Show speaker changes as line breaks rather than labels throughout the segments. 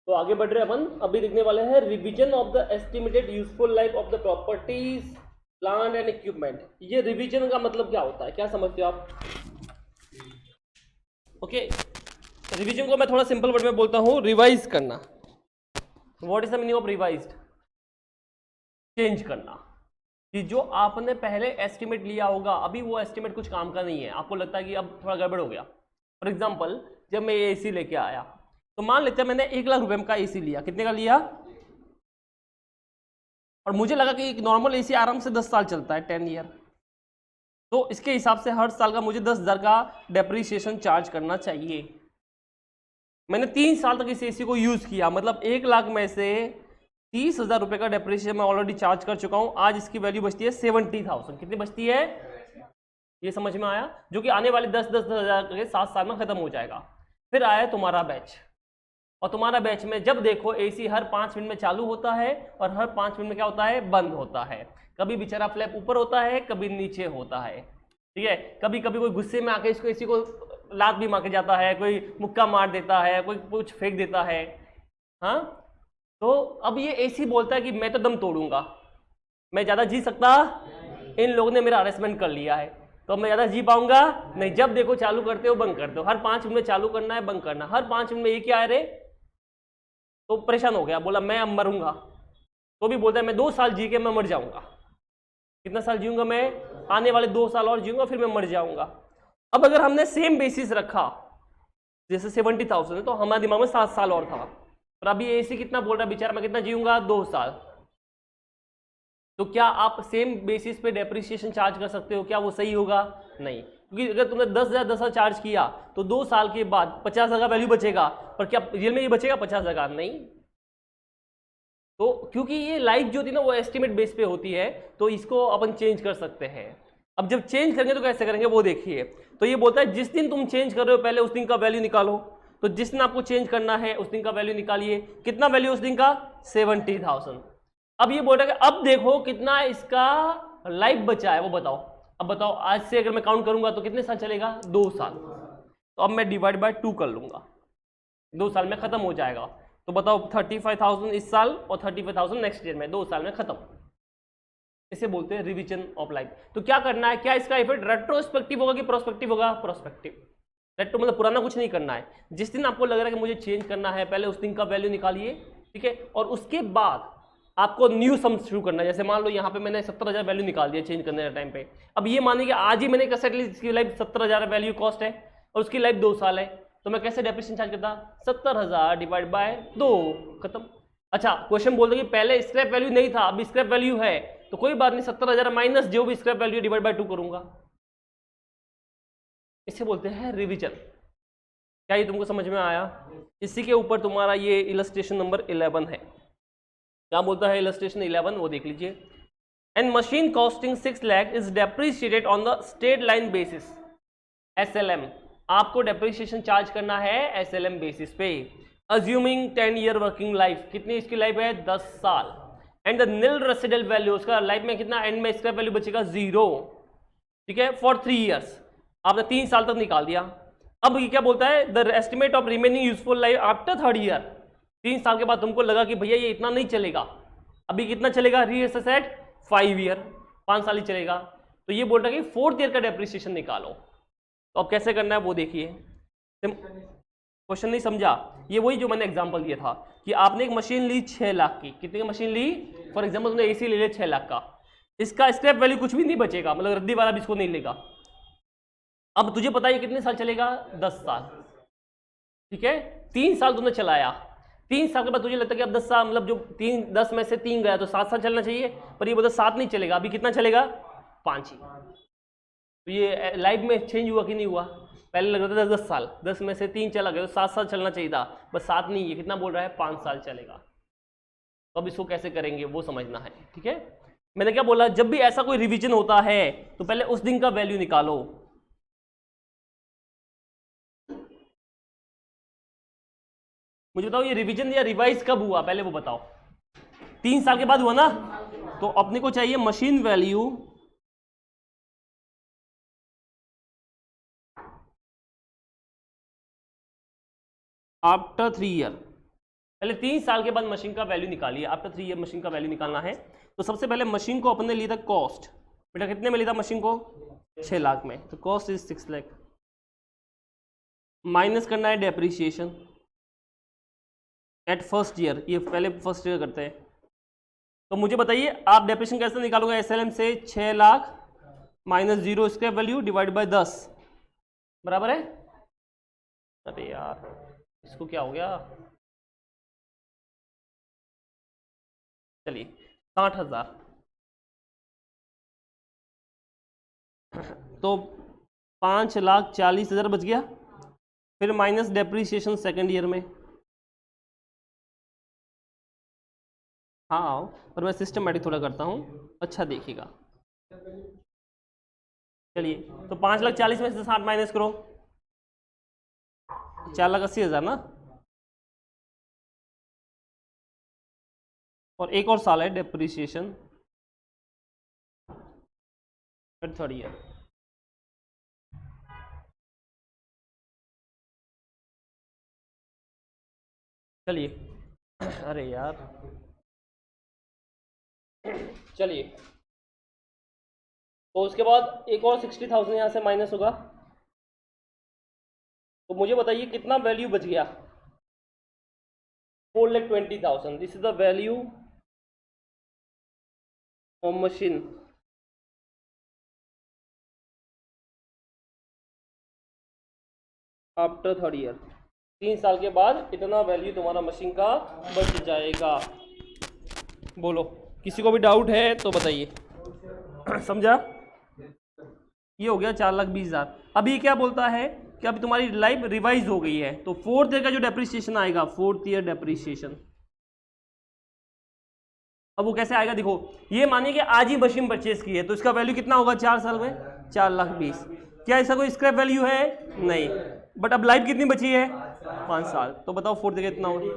तो आगे बढ़ रहे अपन, अभी देखने वाले हैं revision of the estimated useful life of the properties plant and equipment. ये रिवीजन का मतलब क्या होता है, क्या समझते हो आप? ओके, रिवीजन को मैं थोड़ा सिंपल वर्ड में बोलता हूं, रिवाइज करना। What is the meaning of revised? Change करना। कि जो आपने पहले एस्टिमेट लिया होगा, अभी वो एस्टिमेट कुछ काम का नहीं है, आपको लगता है कि अब थोड़ा गड़बड़ हो गया। फॉर एग्जाम्पल, जब मैं ये एसी लेके आया, तो मान लेते हैं मैंने 1 लाख रुपए का एसी लिया। कितने का लिया? और मुझे लगा कि एक नॉर्मल एसी आराम से 10 साल चलता है, 10 ईयर। तो इसके हिसाब से हर साल का मुझे 10,000 का डेप्रीशिएशन चार्ज करना चाहिए। मैंने 3 साल तक इस एसी को यूज किया, मतलब 1 लाख में से 30,000 रुपए का डेप्रीशिएशन मैं ऑलरेडी चार्ज कर चुका हूं। आज इसकी वैल्यू बचती है 70,000। कितनी बचती है? ये समझ में आया? जो कि आने वाले 10,000 के 7 साल में खत्म हो जाएगा। फिर आया तुम्हारा बैच, और तुम्हारा बैच में जब देखो एसी हर 5 मिनट में चालू होता है और हर 5 मिनट में क्या होता है? बंद होता है। कभी बेचारा फ्लैप ऊपर होता है, कभी नीचे होता है, ठीक है। कभी कभी कोई गुस्से में आके इसको एसी को लात भी मार के जाता है, कोई मुक्का मार देता है, कोई कुछ फेंक देता है। हाँ, तो अब ये एसी बोलता है कि मैं तो दम तोड़ूंगा, मैं ज्यादा जी सकता, इन लोगों ने मेरा हरेसमेंट कर लिया है, तो मैं ज्यादा जी पाऊंगा नहीं। जब देखो चालू करते हो बंद करते हो, हर 5 मिनट में चालू करना है, बंद करना, हर 5 मिनट में ये क्या है रे? तो परेशान हो गया, बोला मैं अब मरूंगा। तो भी बोलता है मैं 2 साल जी के मैं मर जाऊंगा। कितना साल जीऊंगा मैं? आने वाले 2 साल और जीऊंगा, फिर मैं मर जाऊंगा। अब अगर हमने सेम बेसिस रखा, जैसे 70,000 है, तो हमारे दिमाग में 7 साल और था। और अभी एसी कितना बोल रहा है बेचारा, मैं कितना जीऊंगा? 2 साल। तो क्या आप सेम बेसिस पे डेप्रिसिएशन चार्ज कर सकते हो? क्या वो सही होगा? नहीं, क्योंकि अगर तुमने 10,000 चार्ज किया तो 2 साल के बाद 50,000 का वैल्यू बचेगा, पर क्या रियल में ये बचेगा 50,000 का? नहीं। तो क्योंकि ये लाइफ जो थी ना वो एस्टिमेट बेस पे होती है, तो इसको अपन चेंज कर सकते हैं। अब जब चेंज करेंगे तो कैसे करेंगे वो देखिए। तो ये बोलता है जिस दिन तुम चेंज कर रहे हो पहले उस दिन का वैल्यू निकालो। तो जिस दिन आपको चेंज करना है उस दिन का वैल्यू निकालिए। कितना वैल्यू उस दिन का? 70,000। अब ये बोल रहा है कि अब देखो कितना इसका लाइफ बचा है वो बताओ। अब बताओ, आज से अगर मैं काउंट करूंगा तो कितने साल चलेगा? 2 साल। तो अब मैं डिवाइड बाय 2 कर लूंगा, 2 साल में खत्म हो जाएगा। तो बताओ 35,000 इस साल और 35,000 नेक्स्ट ईयर में, 2 साल में खत्म। इसे बोलते हैं रिवीजन ऑफ लाइफ। तो क्या करना है? क्या इसका इफेक्ट रेट्रोस्पेक्टिव होगा कि प्रोस्पेक्टिव होगा? प्रोस्पेक्टिव। रेट्रो मतलब पुराना कुछ नहीं करना है। जिस दिन आपको लग रहा है कि मुझे चेंज करना है, पहले उस दिन का वैल्यू निकालिए, ठीक है। और उसके बाद आपको न्यू सम शुरू करना है। जैसे मान लो यहाँ पे मैंने 70,000 वैल्यू निकाल दिया चेंज करने के टाइम पे। अब ये मानिए कि आज ही मैंने कैसे ली, इसकी लाइफ 70,000 वैल्यू कॉस्ट है और उसकी लाइफ 2 साल है, तो मैं कैसे डेप्रिसिएशन चार्ज करता? 70,000 डिवाइड बाय 2, खत्म। अच्छा, क्वेश्चन बोल रहे कि पहले स्क्रैप वैल्यू नहीं था, अभी स्क्रैप वैल्यू है, तो कोई बात नहीं, 70,000 माइनस जो भी स्क्रैप वैल्यू डिवाइड बाय 2 करूंगा। इसे बोलते हैं रिवीजन। क्या ये तुमको समझ में आया? इसी के ऊपर तुम्हारा ये इलस्ट्रेशन नंबर 11 है। क्या बोलता है इलस्ट्रेशन 11, वो देख लीजिए। And machine costing 6 lakh is depreciated on the straight line basis, SLM। आपको डेप्रिसिएशन चार्ज करना है SLM बेसिस पे, अज्यूमिंग 10 ईयर वर्किंग लाइफ। कितनी इसकी लाइफ है? 10 साल। And the nil residual value, उसका लाइफ में कितना एंड में स्क्रैप वैल्यू बचेगा? 0, ठीक है, फॉर 3 ईयर्स। आपने 3 साल तक निकाल दिया। अब ये क्या बोलता है? The estimate of remaining useful life after 3rd year. 3 साल के बाद तुमको लगा कि भैया ये इतना नहीं चलेगा, अभी कितना चलेगा? रीअसेस एट 5 ईयर, 5 साल ही चलेगा। तो ये बोल रहा है कि 4th ईयर का डेप्रिसिएशन निकालो। तो अब कैसे करना है वो देखिए। क्वेश्चन नहीं समझा? ये वही जो मैंने एग्जांपल दिया था कि आपने एक मशीन ली 6 लाख की। कितने की मशीन ली? फॉर एग्जांपल तुमने एसी ले लिया 6 लाख का, इसका स्क्रैप वैल्यू कुछ भी नहीं बचेगा, मतलब रद्दी वाला भी इसको नहीं लेगा। अब तुझे पता है कितने साल चलेगा? 10 साल, ठीक है। 3 साल तुमने चलाया, 3 साल के बाद तुझे लगता है कि अब 10 साल, मतलब जो 10 में से 3 गया तो 7 साल चलना चाहिए, पर ये बोलता 7 नहीं चलेगा, अभी कितना चलेगा? 5 ही। तो ये लाइफ में चेंज हुआ कि नहीं हुआ? पहले लग रहा था 10 साल, 10 में से 3 चला गया तो 7 साल चलना चाहिए था, बस 7 नहीं, ये कितना बोल रहा है? 5 साल चलेगा। तो अब इसको कैसे करेंगे वो समझना है, ठीक है। मैंने क्या बोला? जब भी ऐसा कोई रिवीजन होता है तो पहले उस दिन का वैल्यू निकालो। मुझे बताओ ये रिवीजन या रिवाइज कब हुआ, पहले वो बताओ। 3 साल के बाद हुआ ना? तो अपने को चाहिए मशीन वैल्यू आफ्टर 3 ईयर। पहले 3 साल के बाद मशीन का वैल्यू निकालिए, आफ्टर 3 ईयर मशीन का वैल्यू निकालना है। तो सबसे पहले मशीन को अपन ने लिया था कॉस्ट, बेटा कितने में लिया था मशीन को? 6 लाख में, तो कॉस्ट इज 6 लाख, माइनस करना है डेप्रीशिएशन एट फर्स्ट ईयर, ये पहले फर्स्ट ईयर करते हैं। तो मुझे बताइए आप डेप्रीशिएशन कैसे निकालोगे? एसएलएम से 6 lakh minus 0 scrap value divide by 10 बराबर है। अरे यार इसको क्या हो गया, चलिए 60,000, तो 5,40,000 बच गया। फिर माइनस डेप्रीशिएशन सेकेंड ईयर में, हाँ पर मैं सिस्टमेटिक थोड़ा करता हूँ, अच्छा देखिएगा। चलिए तो 5,40,000 में से 60 माइनस करो, 4,80,000 ना। और एक और साल है डेप्रीशिएशन थर्ड ईयर। चलिए अरे यार चलिए, तो उसके बाद एक और 60,000 यहाँ से माइनस होगा। तो मुझे बताइए कितना वैल्यू बच गया? 4,20,000। This is the value of machine after third year. 3 साल के बाद इतना वैल्यू तुम्हारा मशीन का बच जाएगा। बोलो किसी को भी डाउट है तो बताइए। समझा? ये हो गया 4,20,000। अभी क्या बोलता है कि अभी तुम्हारी लाइफ रिवाइज हो गई है, तो फोर्थ ईयर का जो डेप्रीशिएशन आएगा, फोर्थ ईयर डेप्रीशिएशन, अब वो कैसे आएगा देखो। ये मानिए कि आज ही मशीन परचेज की है, तो इसका वैल्यू कितना होगा 4 साल में? 4,20,000। क्या इसका कोई स्क्रैप वैल्यू है? नहीं। बट अब लाइफ कितनी बची है? 5 साल। तो बताओ फोर्थ ईयर कितना होगा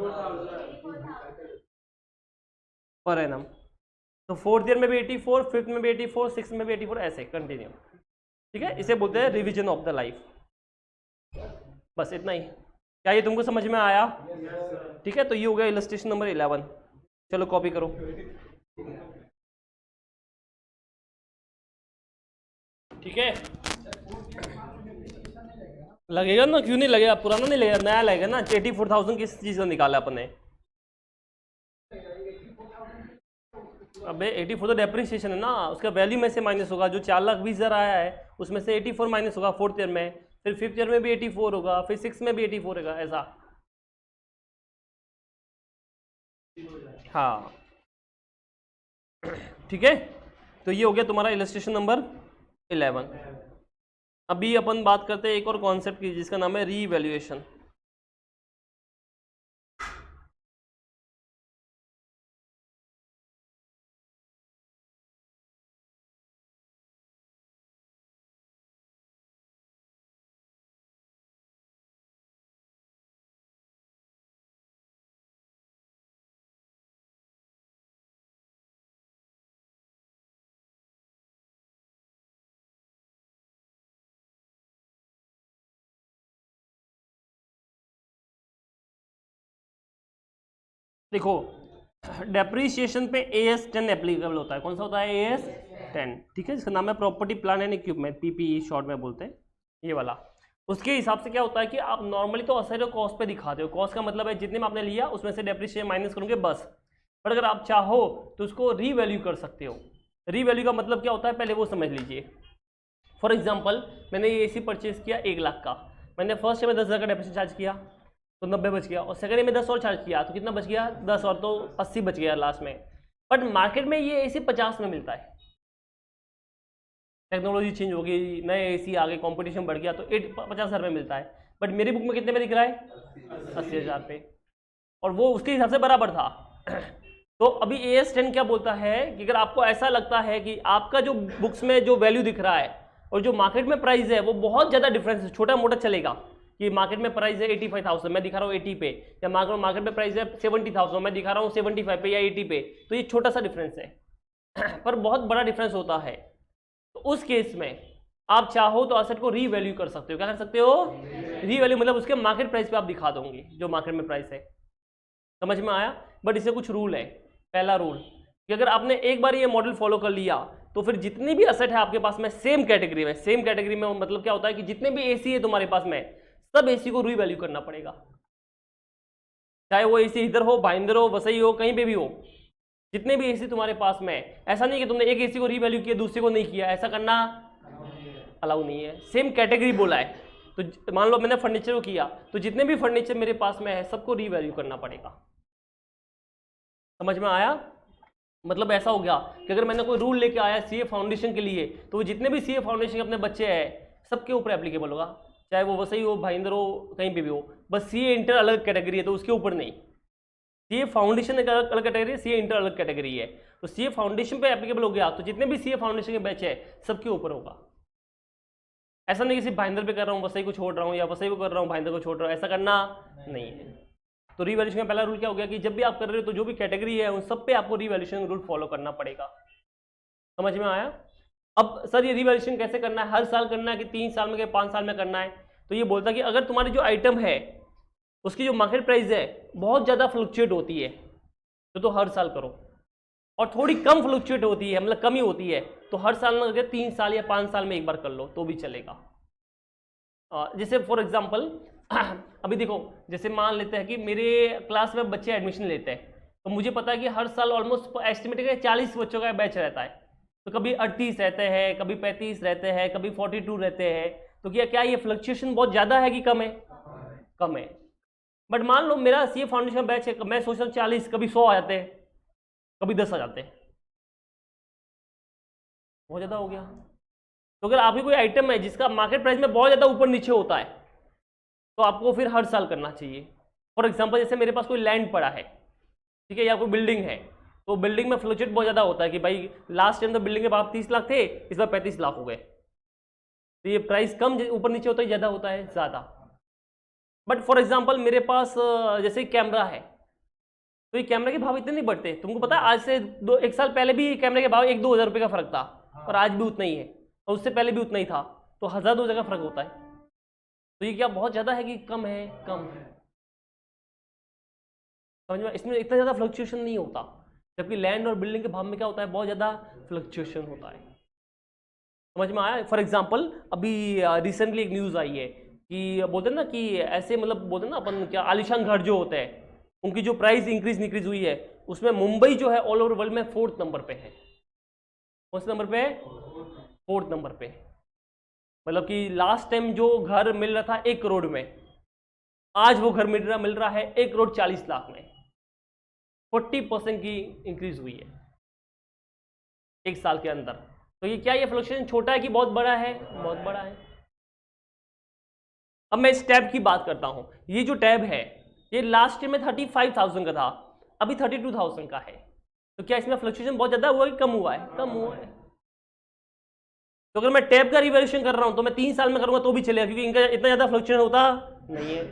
पर एनम? तो फोर्थ ईयर में भी 84, फिफ्थ में भी 84, सिक्स में भी 84, ऐसे कंटिन्यू। ठीक है, इसे बोलते हैं रिवीजन ऑफ द लाइफ। बस इतना ही। क्या ये तुमको समझ में आया? ठीक है, तो ये हो गया इलस्ट्रेशन नंबर 11। चलो कॉपी करो। ठीक है, लगेगा ना, क्यों नहीं लगेगा? पुराना नहीं लगेगा, नया लगेगा ना। 84,000 किस चीज का निकाला अपन ने? अबे 84 तो डेप्रीशिएशन है ना, उसका वैल्यू में से माइनस होगा। जो 4,20,000 आया है उसमें से 84 माइनस होगा फोर्थ ईयर में, फिर फिफ्थ ईयर में भी 84 होगा, फिर सिक्स में भी 84 होगा, ऐसा। हाँ ठीक है, तो ये हो गया तुम्हारा इलस्ट्रेशन नंबर 11। अभी अपन बात करते हैं एक और कॉन्सेप्ट की, जिसका नाम है रीवैल्यूएशन। देखो डेप्रीशिएशन पे AS10 एप्लीकेबल होता है। कौन सा होता है? AS10। ठीक है, जिसका नाम है property plant and equipment, PPE short में बोलते हैं, ये वाला। उसके हिसाब से क्या होता है कि आप नॉर्मली तो असेट और कॉस्ट पे दिखाते हो। कॉस्ट का मतलब है जितने में आपने लिया उसमें से डेप्रीशिएशन माइनस करोगे बस। पर अगर आप चाहो तो उसको रीवैल्यू कर सकते हो। रीवैल्यू का मतलब क्या होता है पहले वो समझ लीजिए। फॉर एग्जाम्पल मैंने ये AC परचेज किया 1 लाख का, मैंने फर्स्ट ईयर में 10,000 का डेप्रीशिएशन चार्ज किया तो 90 बच गया, और सेकंड ईयर में 10 और चार्ज किया तो कितना बच गया? 10 और, तो 80 बच गया लास्ट में। बट मार्केट में ये AC 50 में मिलता है। टेक्नोलॉजी चेंज हो गई, नए AC आ गए, कंपटीशन बढ़ गया, तो 50,000 में मिलता है। बट मेरी बुक में कितने में दिख रहा है? 80,000 पे, और वो उसके हिसाब से बराबर था। तो अभी AS10 क्या बोलता है कि अगर आपको ऐसा लगता है कि आपका जो बुक्स में जो वैल्यू दिख रहा है और जो मार्केट में प्राइस है वो बहुत ज़्यादा डिफरेंस है, छोटा मोटा चलेगा कि मार्केट में प्राइस है 85,000, मैं दिखा रहा हूँ 80 पे, या मार्केट में प्राइस है 70,000, मैं दिखा रहा हूँ 75 पे या 80 पे, तो ये छोटा सा डिफरेंस है। पर बहुत बड़ा डिफरेंस होता है। तो उस केस में आप चाहो तो असेट को रीवैल्यू कर सकते हो। क्या कर सकते हो? रीवैल्यू मतलब उसके मार्केट प्राइस पे आप दिखा दोगे जो मार्केट में प्राइस है। समझ में आया? बट इससे कुछ रूल है। पहला रूल कि अगर आपने एक बार ये मॉडल फॉलो कर लिया तो फिर जितनी भी असेट है आपके पास में सेम कैटेगरी में मतलब क्या होता है कि जितने भी एसी है तुम्हारे पास में, सब एसी को रीवैल्यू करना पड़ेगा, चाहे वो एसी इधर हो, भाईंदर हो, वसई हो, कहीं पे भी हो। जितने भी एसी तुम्हारे पास में, ऐसा नहीं कि तुमने एक एसी को रीवैल्यू किया दूसरे को नहीं किया, ऐसा करना अलाउ नहीं है। सेम कैटेगरी बोला है, तो मान लो मैंने फर्नीचर को किया तो जितने भी फर्नीचर मेरे पास में है सबको रीवैल्यू करना पड़ेगा। समझ में आया? मतलब ऐसा हो गया कि अगर मैंने कोई रूल लेके आया सीए फाउंडेशन के लिए, तो वो जितने भी सीए फाउंडेशन के अपने बच्चे हैं सबके ऊपर एप्लीकेबल होगा, चाहे वो वसई हो, भाईंदर हो, कहीं पे भी हो। बस सीए इंटर अलग कैटेगरी है तो उसके ऊपर नहीं। सीए फाउंडेशन एक अलग कैटेगरी है, सीए इंटर अलग कैटेगरी है। तो सीए फाउंडेशन पे एप्लीकेबल हो गया तो जितने भी सीए फाउंडेशन के बैच है सबके ऊपर होगा। ऐसा नहीं कि सिर्फ भाईंदर पे कर रहा हूँ वसई को छोड़ रहा हूँ, या वसई को कर रहा हूँ भाईंदर को छोड़ रहा हूँ, ऐसा करना नहीं है। तो रीवैल्यूएशन का पहला रूल क्या हो गया कि जब भी आप कर रहे हो तो जो भी कैटेगरी है उन सब पे आपको रीवैल्यूएशन रूल फॉलो करना पड़ेगा। समझ में आया? अब सर ये रीवैल्यूएशन कैसे करना है, हर साल करना है कि 3 साल में कि 5 साल में करना है? तो ये बोलता है कि अगर तुम्हारी जो आइटम है उसकी जो मार्केट प्राइस है बहुत ज़्यादा फ्लक्चुएट होती है तो हर साल करो, और थोड़ी कम फ्लक्चुएट होती है मतलब कमी होती है तो हर साल में अगर 3 साल या 5 साल में एक बार कर लो तो भी चलेगा। जैसे फॉर एग्जांपल अभी देखो, जैसे मान लेते हैं कि मेरे क्लास में बच्चे एडमिशन लेते हैं तो मुझे पता है कि हर साल ऑलमोस्ट एस्टिमेट है 40 बच्चों का बैच रहता है, तो कभी 38 रहते हैं, कभी 35 रहते हैं, कभी 42 रहते हैं। तो क्या ये फ्लक्चुएशन बहुत ज़्यादा है कि कम है? कम है। बट मान लो मेरा सीए फाउंडेशन बैच है, मैं सोच रहा हूँ 40, कभी 100 आ जाते हैं, कभी 10 आ जाते हैं, बहुत ज़्यादा हो गया। तो अगर आपकी कोई आइटम है जिसका मार्केट प्राइस में बहुत ज़्यादा ऊपर नीचे होता है तो आपको फिर हर साल करना चाहिए। फॉर एग्जांपल जैसे मेरे पास कोई लैंड पड़ा है, ठीक है, या कोई बिल्डिंग है, तो बिल्डिंग में फ्लक्चुएट बहुत ज़्यादा होता है कि भाई लास्ट टाइम तो बिल्डिंग के भाव 30 लाख थे, इस बार 35 लाख हो गए, तो ये प्राइस कम ऊपर नीचे होता है, ज़्यादा होता है, ज़्यादा। बट फॉर एग्जाम्पल मेरे पास जैसे कैमरा है तो ये कैमरे के भाव इतने नहीं बढ़ते। तुमको पता है आज से 1 साल पहले भी कैमरे के भाव 1-2 हज़ार रुपये का फर्क था, और आज भी उतना ही है, और उससे पहले भी उतना ही था, तो 1000-2 हज़ार का फर्क होता है। तो ये क्या बहुत ज़्यादा है कि कम है? कम है। समझ में? इसमें इतना ज़्यादा फ्लक्चुएशन नहीं होता, जबकि लैंड और बिल्डिंग के भाव में क्या होता है, बहुत ज़्यादा फ्लक्चुएशन होता है। समझ में आया? फॉर एग्जाम्पल अभी रिसेंटली एक न्यूज़ आई है कि बोलते हैं ना कि ऐसे मतलब बोलते हैं ना अपन क्या आलिशान घर जो होते हैं उनकी जो प्राइस इंक्रीज निक्रीज हुई है, उसमें मुंबई जो है ऑल ओवर वर्ल्ड में 4th नंबर पे है। कौन से नंबर पे है? 4th नंबर पे। मतलब कि लास्ट टाइम जो घर मिल रहा था 1 करोड़ में, आज वो घर मिल रहा है 1 करोड़ 40 लाख में। 40% की इंक्रीज हुई है 1 साल के अंदर। तो ये क्या, ये फ्लक्चुएशन छोटा है कि बहुत बड़ा है? बहुत बड़ा है। अब मैं इस टैब की बात करता हूं। ये जो टैब है ये लास्ट ईयर में 35,000 का था, अभी 32,000 का है। तो क्या इसमें फ्लक्चुएशन बहुत ज्यादा हुआ कि कम हुआ है? कम हुआ है। तो अगर मैं टैब का रिवैल्यूएशन कर रहा हूं तो मैं 3 साल में करूंगा तो भी चलेगा, क्योंकि इनका इतना ज्यादा फ्लक्चुएशन होता नहीं है।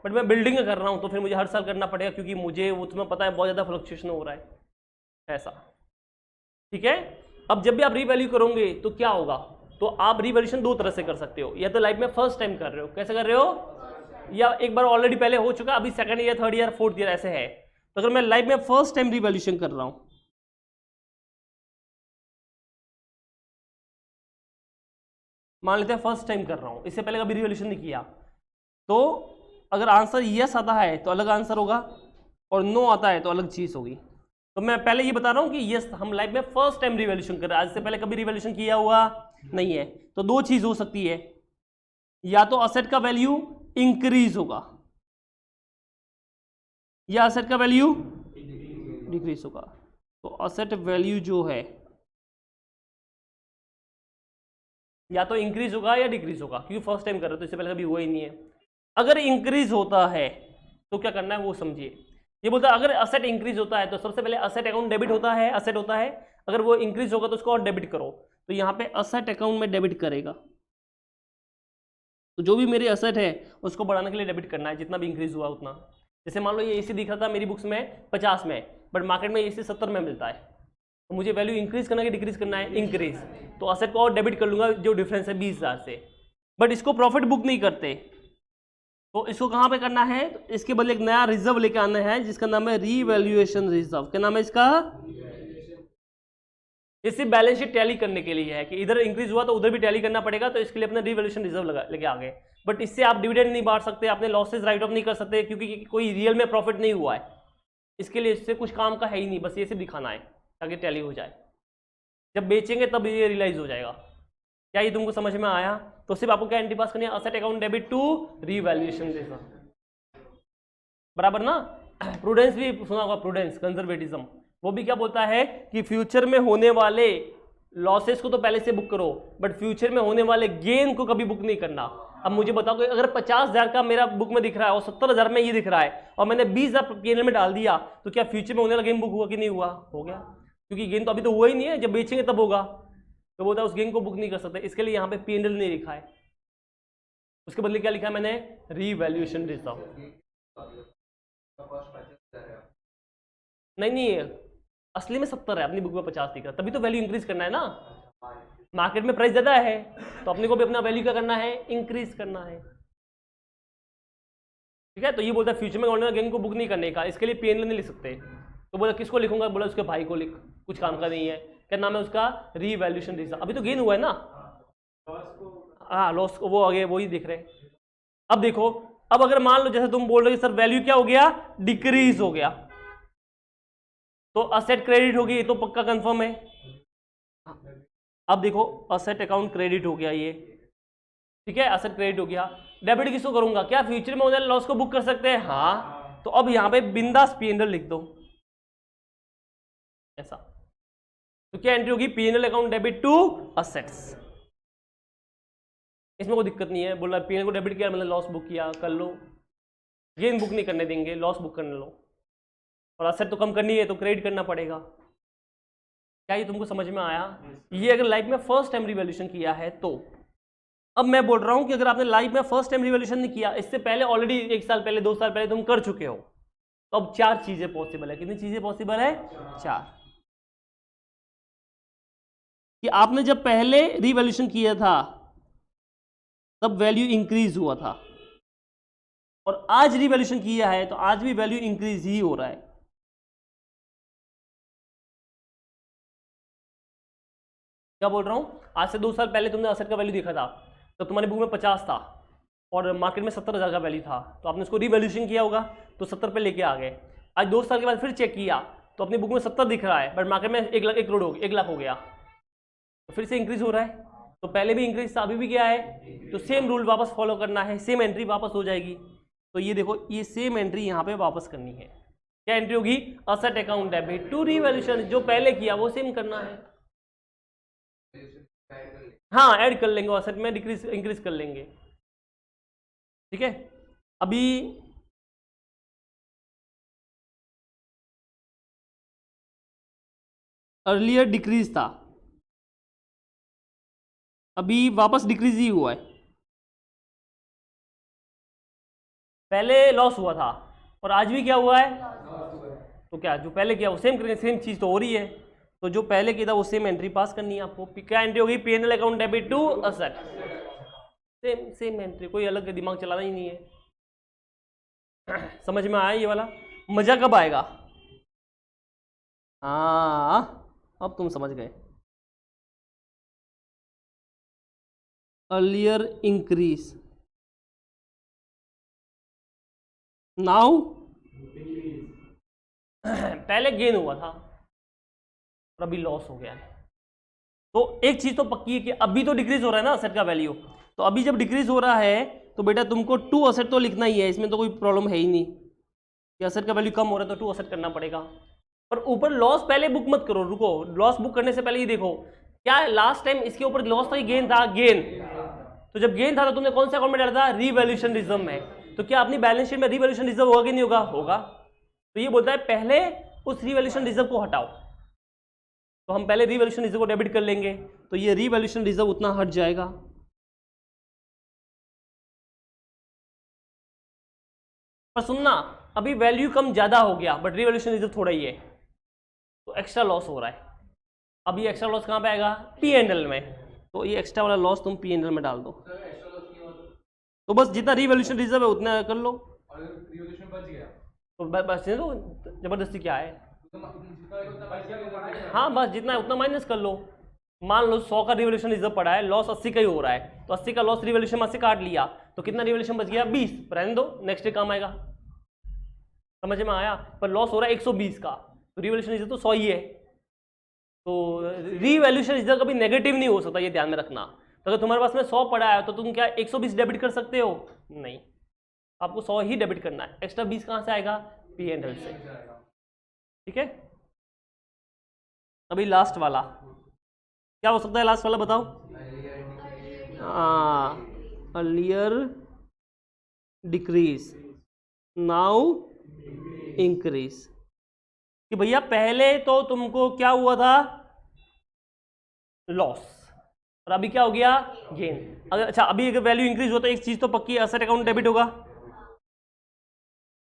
बट मैं बिल्डिंग का कर रहा हूं तो फिर मुझे हर साल करना पड़ेगा, क्योंकि मुझे वो तुम्हें पता है बहुत ज्यादा फ्लक्चुएशन हो रहा है ऐसा। ठीक है? अब जब भी आप रीवैल्यू करोगे तो क्या होगा, तो आप रिवैल्यूएशन 2 तरह से कर सकते हो, या तो लाइफ में फर्स्ट टाइम कर रहे हो, कैसे कर रहे हो, या एक बार ऑलरेडी पहले हो चुका, अभी 2nd year 3rd year 4th year ऐसे है। तो अगर मैं लाइफ में फर्स्ट टाइम रिवैल्यूएशन कर रहा हूं, मान लेते हैं फर्स्ट टाइम कर रहा हूं, इससे पहले कभी रिवैल्यूएशन नहीं किया, तो अगर आंसर यस आता है तो अलग आंसर होगा, और नो आता है तो अलग चीज होगी। तो मैं पहले ये बता रहा हूं कि यस हम लाइफ में फर्स्ट टाइम रिवैल्यूएशन कर रहे हैं, आज से पहले कभी रिवैल्यूएशन किया हुआ नहीं है। तो 2 चीज हो सकती है, या तो असेट का वैल्यू इंक्रीज होगा या असेट का वैल्यू डिक्रीज होगा। तो असेट वैल्यू जो है या तो इंक्रीज होगा या डिक्रीज होगा, क्योंकि फर्स्ट टाइम कर रहे हो तो इससे पहले कभी हुआ ही नहीं है। अगर इंक्रीज होता है तो क्या करना है वो समझिए। ये बोलता है अगर असेट इंक्रीज होता है तो सबसे पहले असेट अकाउंट डेबिट होता है, असेट होता है, अगर वो इंक्रीज होगा तो उसको और डेबिट करो। तो यहाँ पे असेट अकाउंट में डेबिट करेगा, तो जो भी मेरे असेट है उसको बढ़ाने के लिए डेबिट करना है, जितना भी इंक्रीज हुआ उतना। जैसे मान लो ये एसी दिख रहा था मेरी बुक्स में 50 में, बट मार्केट में एसी 70 में मिलता है, तो मुझे वैल्यू इंक्रीज करना है कि डिक्रीज करना है? इंक्रीज। तो असेट को और डेबिट कर लूंगा जो डिफरेंस है 20,000 से। बट इसको प्रॉफिट बुक नहीं करते, तो इसको कहाँ पे करना है, तो इसके बदले एक नया रिजर्व लेके आना है जिसका नाम है रीवैल्यूएशन रिजर्व। क्या नाम है इसका? ये सिर्फ बैलेंस शीट टैली करने के लिए है कि इधर इंक्रीज हुआ तो उधर भी टैली करना पड़ेगा, तो इसके लिए अपना रीवैल्यूएशन रिजर्व लेके आ गए। बट इससे आप डिविडेंड नहीं बांट सकते, अपने लॉसेस राइट ऑफ नहीं कर सकते, क्योंकि कोई रियल में प्रॉफिट नहीं हुआ है। इसके लिए इससे कुछ काम का है ही नहीं, बस ये सिर्फ दिखाना है ताकि टैली हो जाए। जब बेचेंगे तब ये रियलाइज हो जाएगा। क्या ये तुमको समझ में आया? तो सिर्फ आपको क्या एंट्री पास करनी है, asset account debit to revaluation reserve, बराबर ना। प्रूडेंस भी सुना होगा, प्रूडेंस कंजर्वेटिज्म, वो भी क्या बोलता है कि फ्यूचर में होने वाले लॉसेस को तो पहले से बुक करो, बट फ्यूचर में होने वाले गेन को कभी बुक नहीं करना। अब मुझे बताओ कि अगर 50,000 का मेरा बुक में दिख रहा है और 70,000 में ये दिख रहा है और मैंने 20,000 पीएनएल में डाल दिया, तो क्या फ्यूचर में होने वाला गेन बुक हुआ कि नहीं हुआ? हो गया, क्योंकि गेन तो अभी तो हुआ ही नहीं है, जब बेचेंगे तब होगा। तो बोलता है उस गेन को बुक नहीं कर सकते, इसके लिए यहाँ पे पीएनएल नहीं लिखा है, उसके बदले क्या लिखा है मैंने? Revaluation reserve. नहीं, असली में 70 है, अपनी बुक में 50 दिख रहा, तभी तो वैल्यू इंक्रीज करना है ना। मार्केट में प्राइस ज्यादा है तो अपने को भी अपना वैल्यू क्या करना है? इंक्रीज करना है। ठीक है, तो ये बोलता है फ्यूचर में होने वाले गेन को बुक नहीं करने का, इसके लिए पीएनएल नहीं लिख सकते। तो बोला किसको लिखूंगा? बोला उसके भाई को लिख, कुछ काम का नहीं है। क्या नाम है उसका? Revaluation reserve. अभी तो गेन हुआ है ना, हाँ लॉस वो आगे वही दिख रहे। अब देखो, अब अगर मान लो जैसे तुम बोल रहे हो सर वैल्यू क्या हो गया? डिक्रीज हो गया, तो असेट क्रेडिट होगी, ये तो पक्का कंफर्म है। अब देखो असेट अकाउंट क्रेडिट हो गया ये, ठीक है, असेट क्रेडिट हो गया। डेबिट किसको करूंगा? क्या फ्यूचर में होने वाले लॉस को बुक कर सकते हैं? हाँ, तो अब यहां पे बिंदास पीएनएल लिख दो ऐसा। तो क्या एंट्री होगी? PNL account debit to assets. इसमें कोई दिक्कत नहीं है, बोला पीएनएल को डेबिट किया मतलब लॉस बुक किया, कर लो। गेन बुक नहीं करने देंगे, लॉस बुक करने लो। और असेट तो कम करनी है तो क्रेडिट करना पड़ेगा। क्या ये तुमको समझ में आया? ये अगर लाइफ में फर्स्ट टाइम रिवैल्यूएशन किया है तो। अब मैं बोल रहा हूं कि अगर आपने लाइफ में फर्स्ट टाइम रिवैल्यूएशन नहीं किया, इससे पहले ऑलरेडी 1 साल पहले 2 साल पहले तुम कर चुके हो, तो अब 4 चीजें पॉसिबल है। कितनी चीजें पॉसिबल है? 4। कि आपने जब पहले रिवैल्यूएशन किया था तब वैल्यू इंक्रीज हुआ था, और आज रिवैल्यूएशन किया है तो आज भी वैल्यू इंक्रीज ही हो रहा है। क्या बोल रहा हूं? आज से 2 साल पहले तुमने असेट का वैल्यू देखा था, तो तुम्हारी बुक में 50 था और मार्केट में 70,000 का वैल्यू था, तो आपने उसको रिवैल्यूएशन किया होगा तो 70 पे लेके आ गए। आज 2 साल के बाद फिर चेक किया तो अपनी बुक में 70 दिख रहा है, बट मार्केट में 1 करोड़ हो गया, 1 लाख हो गया, तो फिर से इंक्रीज हो रहा है। तो पहले भी इंक्रीज था, अभी भी क्या है? तो सेम रूल वापस फॉलो करना है, सेम एंट्री वापस हो जाएगी। तो ये देखो, ये सेम एंट्री यहाँ पे वापस करनी है। क्या एंट्री होगी? Asset account debit to revaluation, जो पहले किया वो सेम करना है। हाँ, ऐड कर लेंगे, असेट में डिक्रीज इंक्रीज कर लेंगे। ठीक है, अभी अर्लियर डिक्रीज था, अभी वापस डिक्रीज ही हुआ है। पहले लॉस हुआ था और आज भी क्या हुआ है? तो क्या जो पहले किया वो सेम चीज तो हो रही है, तो जो पहले किया था वो सेम एंट्री पास करनी है आपको। क्या एंट्री होगी? PNL account debit to asset, same entry, कोई अलग दिमाग चलाना ही नहीं है। समझ में आया ये वाला? मजा कब आएगा? हाँ, अब तुम समझ गए। अर्लियर इंक्रीज, नाउ पहले गेन हुआ था और अभी लॉस हो गया है। तो एक चीज तो पक्की है कि अभी तो डिक्रीज हो रहा है ना असेट का वैल्यू, तो अभी जब डिक्रीज हो रहा है तो बेटा तुमको टू असेट तो लिखना ही है, इसमें तो कोई प्रॉब्लम है ही नहीं कि असेट का वैल्यू कम हो रहा है तो टू असेट करना पड़ेगा। पर ऊपर लॉस पहले बुक मत करो, रुको, लॉस बुक करने से पहले ये देखो क्या लास्ट टाइम इसके ऊपर लॉस था, गेन था, गेन। तो जब गेन था तो तुमने कौन से अकाउंट में डाला था? रीवैल्यूएशन रिजर्व में। तो क्या अपनी बैलेंस शीट में रीवैल्यूएशन रिजर्व होगा कि नहीं होगा? होगा। तो ये बोलता है पहले उस रीवैल्यूएशन रिजर्व को हटाओ, तो हम पहले रीवैल्यूएशन रिजर्व को डेबिट कर लेंगे, तो ये रीवैल्यूएशन रिजर्व उतना हट जाएगा। पर सुनना, अभी वैल्यू कम ज्यादा हो गया बट रीवैल्यूएशन रिजर्व थोड़ा ही है, तो एक्स्ट्रा लॉस हो रहा है। अब ये एक्स्ट्रा लॉस कहाँ पे आएगा? पीएनएल में। तो ये एक्स्ट्रा वाला लॉस तुम पीएनएल में डाल दो। तो बस जितना रिवैल्यूएशन रिजर्व है उतना कर लो।
और रिवैल्यूएशन बच गया
तो बचने दो, जबरदस्ती क्या है।
जितना
हाँ बस जितना है उतना माइनस कर लो। मान लो 100 का रिवैल्यूएशन रिजर्व पड़ा है, लॉस 80 का ही हो रहा है, तो 80 का लॉस रिवैल्यूएशन में से काट लिया, तो कितना रिवैल्यूएशन बच गया 20। रहने दो, नेक्स्ट डे काम आएगा। समझ में आया। पर लॉस हो रहा है 120 का, तो रिवैल्यूएशन रिजर्व तो 100 ही है। तो रिवैल्यूएशन रिजर्व कभी नेगेटिव नहीं हो सकता, ये ध्यान में रखना। तो अगर तुम्हारे पास में 100 पड़ा है तो तुम क्या 120 डेबिट कर सकते हो? नहीं, आपको 100 ही डेबिट करना है। एक्स्ट्रा 20 कहाँ से आएगा? P&L से। ठीक है। अभी लास्ट वाला क्या हो सकता है? लास्ट वाला बताओ। Earlier decrease now increase. कि भैया पहले तो तुमको क्या हुआ था? लॉस, और अभी क्या हो गया? गेन। अगर अच्छा अभी अगर वैल्यू इंक्रीज हो तो एक चीज तो पक्की, एसेट अकाउंट डेबिट होगा।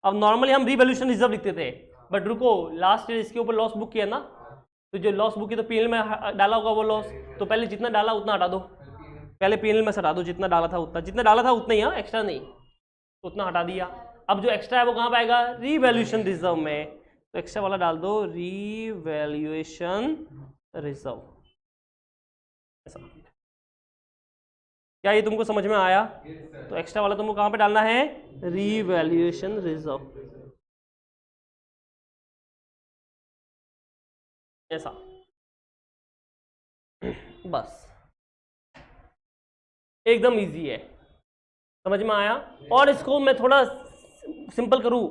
अब नॉर्मली हम रिवैल्यूएशन रिजर्व लिखते थे, बट रुको, लास्ट ईयर इसके ऊपर लॉस बुक किया ना, तो जो लॉस बुक किया तो पीएनएल में डाला होगा वो लॉस, तो पहले जितना डाला उतना हटा दो। पहले पीएनएल में से हटा दो, जितना डाला था उतना, जितना डाला था उतना ही, हाँ एक्स्ट्रा नहीं, उतना हटा दिया। अब जो एक्स्ट्रा है वो कहाँ पे आएगा? रिवैल्यूएशन रिजर्व में। तो एक्स्ट्रा वाला डाल दो रिवैल्यूएशन रिजर्व। क्या ये तुमको समझ में आया? तो एक्स्ट्रा वाला तुमको कहाँ पे डालना है? Revaluation reserve. ऐसा बस, एकदम इजी है। समझ में आया? और इसको मैं थोड़ा सिंपल करूं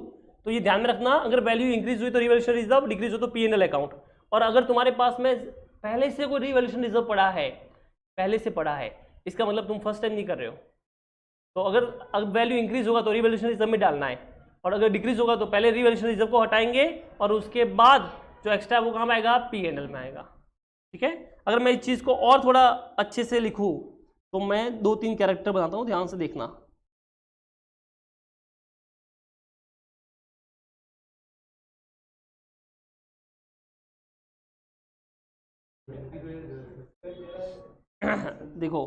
तो ये ध्यान में रखना, अगर वैल्यू इंक्रीज हुई तो रिवैल्यूएशन रिजर्व, डिक्रीज हो तो पीएनएल अकाउंट। और अगर तुम्हारे पास में पहले से कोई रिवैल्यूएशन रिजर्व पड़ा है, पहले से पड़ा है, इसका मतलब तुम फर्स्ट टाइम नहीं कर रहे हो। तो अगर वैल्यू इंक्रीज होगा तो रिवैल्यूएशन रिजर्व में डालना है, और अगर डिक्रीज होगा तो पहले रिवैल्यूएशन रिजर्व को हटाएंगे और उसके बाद जो एक्स्ट्रा है वो कहाँ आएगा? पीएनएल में आएगा। ठीक है। अगर मैं इस चीज को और थोड़ा अच्छे से लिखूं तो मैं 2-3 कैरेक्टर बनाता हूं, ध्यान से देखना। देखो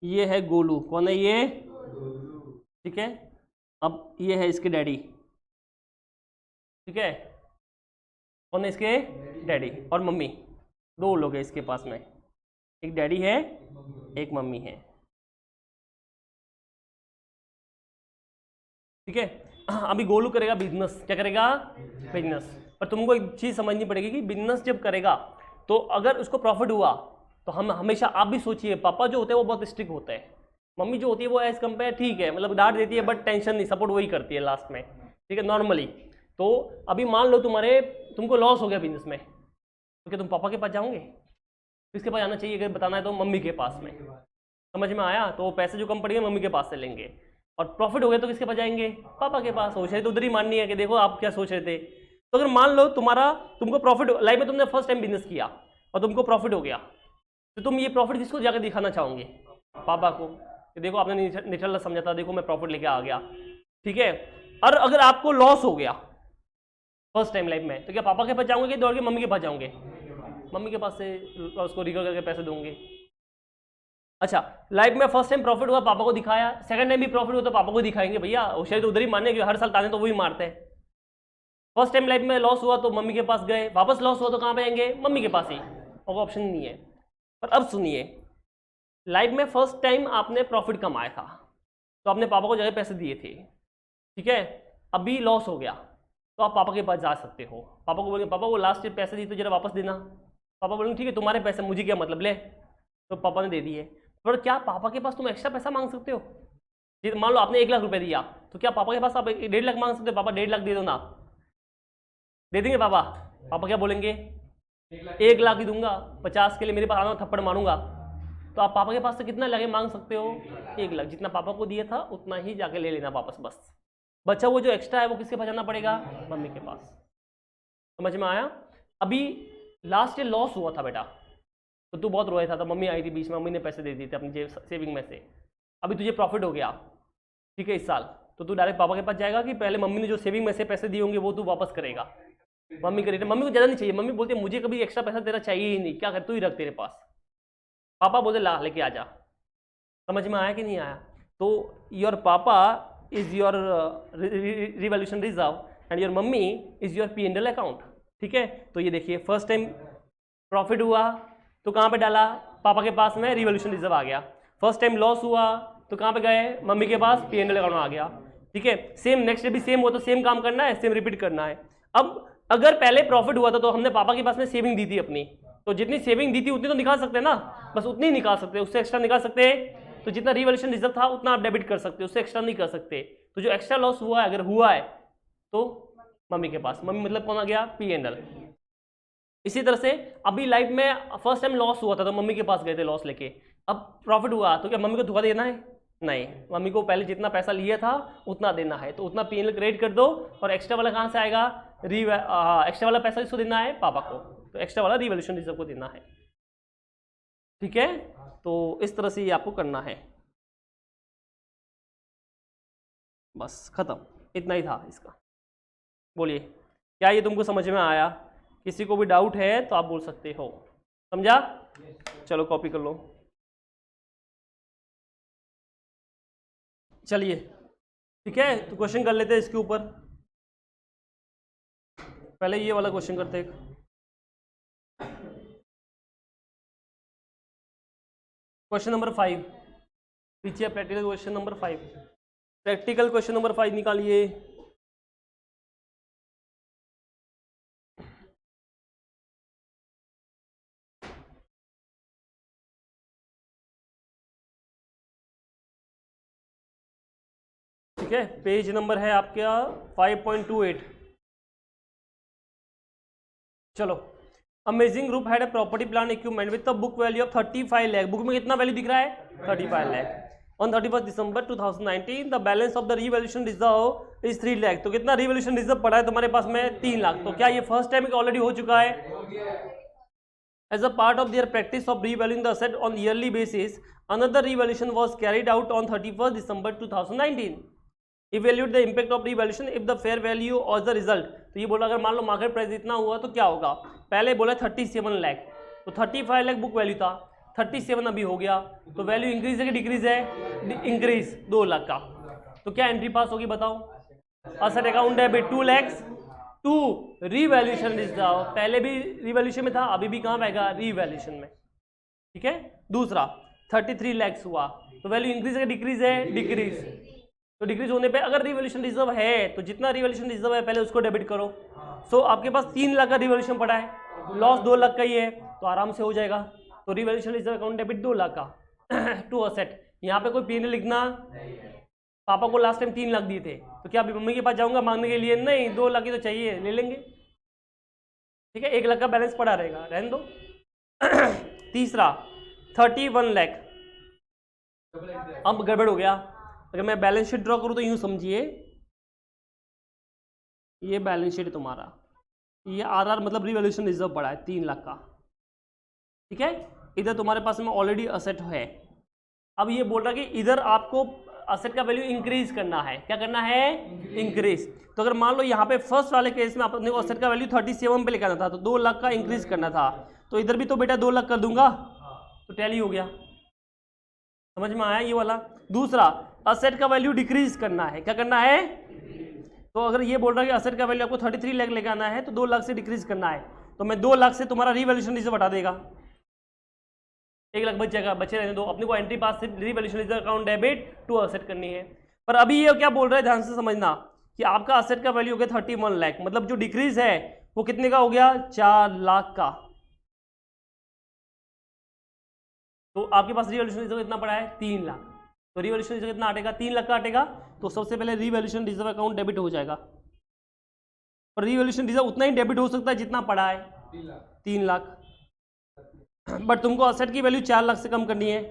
ये है गोलू, कौन है ये? ठीक है। अब ये है इसके डैडी, ठीक है, कौन है इसके? डैडी और मम्मी, दो लोग हैं इसके पास में, एक डैडी है एक मम्मी है। ठीक है। अभी गोलू करेगा बिजनेस, क्या करेगा? बिजनेस। पर तुमको एक चीज समझनी पड़ेगी कि बिजनेस जब करेगा तो अगर उसको प्रॉफिट हुआ तो हम हमेशा, आप भी सोचिए, पापा जो होते हैं वो बहुत स्ट्रिक्ट होते हैं, मम्मी जो होती है वो एज कंपेयर ठीक है, मतलब डांट देती है बट टेंशन नहीं, सपोर्ट वही करती है लास्ट में। ठीक है, नॉर्मली। तो अभी मान लो तुमको लॉस हो गया बिजनेस में, तो क्या तुम पापा के पास जाओगे? किसके पास जाना चाहिए? अगर बताना है तो मम्मी के पास में। समझ में आया? तो पैसे जो कम पड़ेंगे मम्मी के पास से लेंगे, और प्रॉफिट हो गया तो किसके पास जाएंगे? पापा के पास। सोच रहे तो उधर ही माननी है कि देखो आप क्या सोच रहे थे। तो अगर मान लो तुमको प्रॉफिट लाइफ में, तुमने फर्स्ट टाइम बिजनेस किया और तुमको प्रॉफिट हो गया, तो तुम ये प्रॉफिट किसको जाकर दिखाना चाहोगे? पापा को, कि देखो आपने निठल्ला समझा था, देखो मैं प्रॉफिट लेके आ गया। ठीक है। और अगर आपको लॉस हो गया फर्स्ट टाइम लाइफ में, तो क्या पापा के पास जाओगे कि दौड़ के मम्मी के पास जाओगे? मम्मी के पास से उसको रिकवर करके पैसे दूंगे। अच्छा, लाइफ में फर्स्ट टाइम प्रॉफिट हुआ, पापा को दिखाया, सेकंड टाइम भी प्रॉफिट हुआ तो पापा को दिखाएंगे। भैया वो शायद उधर ही माने कि हर साल ताने तो वही मारते हैं। फर्स्ट टाइम लाइफ में लॉस हुआ तो मम्मी के पास गए, वापस लॉस हुआ तो कहाँ पे आएंगे? मम्मी के पास ही, और ऑप्शन नहीं है। पर अब सुनिए, लाइफ में फर्स्ट टाइम आपने प्रॉफिट कमाया था तो आपने पापा को जगह पैसे दिए थे, ठीक है। अभी लॉस हो गया तो आप पापा के पास जा सकते हो, पापा को बोलेंगे पापा वो लास्ट ईयर पैसे दिए तो जरा वापस देना। पापा बोलेंगे ठीक है तुम्हारे पैसे, मुझे क्या मतलब, ले। तो पापा ने दे दिए। पर क्या पापा के पास तुम एक्स्ट्रा पैसा मांग सकते हो? मान लो आपने 1 लाख रुपए दिया, तो क्या पापा के पास आप 1.5 लाख मांग सकते हो? पापा 1.5 लाख दे दो ना, दे देंगे पापा? पापा क्या बोलेंगे? 1 लाख ही दूंगा, 50 के लिए मेरे पास आना, थप्पड़ मारूंगा। तो आप पापा के पास से कितना लगे मांग सकते हो? 1 लाख। जितना पापा को दिया था उतना ही जाके ले लेना वापस, बस। बच्चा वो जो एक्स्ट्रा है वो किसके पास जाना पड़ेगा? मम्मी के पास। समझ में आया? अभी लास्ट ईयर लॉस हुआ था बेटा, तो तू बहुत रोया था, तो मम्मी आई थी बीच में, मम्मी ने पैसे दे दिए थे अपनी सेविंग में से। अभी तुझे प्रॉफिट हो गया, ठीक है, इस साल, तो तू डायरेक्ट पापा के पास जाएगा कि पहले मम्मी ने जो सेविंग में से पैसे दिए होंगे वो तू वापस करेगा? मम्मी करेगी। मम्मी को ज़्यादा नहीं चाहिए, मम्मी बोलती है मुझे कभी एक्स्ट्रा पैसा तेरा चाहिए ही नहीं, क्या कर तू ही रख तेरे पास। पापा बोलते ला लेके आ जा। समझ में आया कि नहीं आया? तो योर पापा is your revaluation reserve and your mummy is your P&L account. ठीक है, तो ये देखिए फर्स्ट टाइम प्रॉफिट हुआ तो कहाँ पे डाला, पापा के पास में रिवॉल्यूशन रिजर्व आ गया। फर्स्ट टाइम लॉस हुआ तो कहाँ पे गए, मम्मी के पास P&L अकाउंट आ गया। ठीक है, सेम नेक्स्ट डे भी सेम हो तो सेम काम करना है, सेम रिपीट करना है। अब अगर पहले प्रॉफिट हुआ था तो हमने पापा के पास में सेविंग दी थी अपनी, तो जितनी सेविंग दी थी उतनी तो निकाल सकते हैं ना, बस उतनी ही निकाल सकते हैं, उससे एक्स्ट्रा निकाल सकते हैं। तो जितना रिवॉल्यूशन रिजर्व था उतना आप डेबिट कर सकते हो, उससे एक्स्ट्रा नहीं कर सकते। तो जो एक्स्ट्रा लॉस हुआ है अगर हुआ है तो मम्मी के पास, मम्मी मतलब कौन आ गया, P&L। इसी तरह से अभी लाइफ में फर्स्ट टाइम लॉस हुआ था तो मम्मी के पास गए थे लॉस लेके, अब प्रॉफिट हुआ तो क्या मम्मी को धोखा देना है, नहीं, मम्मी को पहले जितना पैसा लिया था उतना देना है, तो उतना P&L क्रेडिट कर दो और एक्स्ट्रा वाला कहाँ से आएगा, एक्स्ट्रा वाला पैसा इसको देना है पापा को, तो एक्स्ट्रा वाला रिवॉल्यूशन रिजर्व को देना है। ठीक है, तो इस तरह से ये आपको करना है, बस खत्म, इतना ही था इसका। बोलिए क्या ये तुमको समझ में आया, किसी को भी डाउट है तो आप बोल सकते हो, समझा? चलो कॉपी कर लो। चलिए ठीक है, तो क्वेश्चन कर लेते हैं इसके ऊपर। पहले ये वाला क्वेश्चन करते हैं। क्वेश्चन नंबर 5 पीछे practical question number 5, practical question number 5 निकालिए। ठीक है, पेज नंबर है आपका 5.28। चलो, amazing group had a property plant equipment with the book value of 35 lakh. Book में कितना वैल्यू दिख रहा है, 35 lakh. On 31 December 2019 the balance of the revaluation reserve is 3 lakh. तो कितना रिवैल्यूएशन रिजर्व पड़ा है तुम्हारे पास में, 3 लाख। तो क्या ये फर्स्ट टाइम ऑलरेडी हो चुका है? As a part of their practice of revaluing the asset on yearly basis, another revaluation was carried out on 31st December 2019. Evaluate the impact of revaluation if the fair value or the result. तो ये बोला अगर मान लो market price इतना हुआ तो क्या होगा, पहले बोला 37 लाख, तो 35 लाख बुक वैल्यू था, 37 अभी हो गया, तो वैल्यू इंक्रीज है कि डिक्रीज है, इंक्रीज 2 लाख का। तो क्या एंट्री पास होगी बताओ, asset account debit 2 lakh to revaluation reserve, पहले भी रिवैल्यूएशन में था अभी भी कहाँ आएगा, रिवैल्यूएशन में। ठीक है, दूसरा 33 लाख हुआ तो वैल्यू इंक्रीज है डिक्रीज है, डिक्रीज, तो डिक्रीज होने पे अगर रिवैल्यूएशन रिजर्व है तो जितना रिवैल्यूएशन रिजर्व है पहले उसको डेबिट करो। सो आपके पास 3 लाख का रिवैल्यूएशन पड़ा है, लॉस 2 लाख का ही है, तो आराम से हो जाएगा। तो revaluation reserve account debit 2 lakh का टू असेट। यहाँ पे कोई P&L लिखना, पापा को लास्ट टाइम 3 लाख दिए थे, तो क्या अभी मम्मी के पास जाऊंगा मांगने के लिए, नहीं, 2 लाख ही तो चाहिए, ले लेंगे। ठीक है, 1 लाख का बैलेंस पड़ा रहेगा, रहने दो। तीसरा 31 लाख, अब गड़बड़ हो गया। अगर मैं बैलेंस शीट ड्रॉ करूं तो यूं समझिए, ये बैलेंस शीट तुम्हारा, ये RR मतलब रिवैल्यूएशन रिजर्व पड़ा है 3 लाख का। ठीक है, इधर तुम्हारे पास में ऑलरेडी असेट है। अब ये बोल रहा कि इधर आपको असेट का वैल्यू इंक्रीज करना है, क्या करना है, इंक्रीज। तो अगर मान लो यहाँ पे फर्स्ट वाले केस में अपने को असेट का वैल्यू 37 पे लेकर था, तो 2 लाख का इंक्रीज करना था, तो इधर भी तो बेटा 2 लाख कर दूंगा, तो टैली हो गया। समझ में आया ये वाला। दूसरा असेट का वैल्यू डिक्रीज करना है, क्या करना है, तो अगर ये बोल रहा है कि असेट का वैल्यू आपको 33 लाख लेकर आना है तो 2 लाख से डिक्रीज करना है, तो मैं 2 लाख से तुम्हारा रिवैल्यूएशन रिजर्व हटा देगा, 1 लाख बच जाएगा, बचे रहने दो। अपने को एंट्री पास से revaluation reserve account debit to asset करनी है। पर अभी ये क्या बोल रहा है, ध्यान से समझना कि आपका असेट का वैल्यू हो गया 31 लाख, मतलब जो डिक्रीज है वो कितने का हो गया, 4 लाख का। तो आपके पास रिवैल्यूएशन रिजर्व कितना पड़ा है, 3 लाख, तो रिवैल्यूएशन रिजर्व कितना हटेगा, 3 लाख का हटेगा। तो सबसे पहले रिवैल्यूएशन रिजर्व अकाउंट डेबिट हो जाएगा, और रिवैल्यूएशन रिजर्व उतना ही डेबिट हो सकता है जितना पड़ा है, 3 लाख। बट तुमको असेट की वैल्यू 4 लाख से कम करनी है,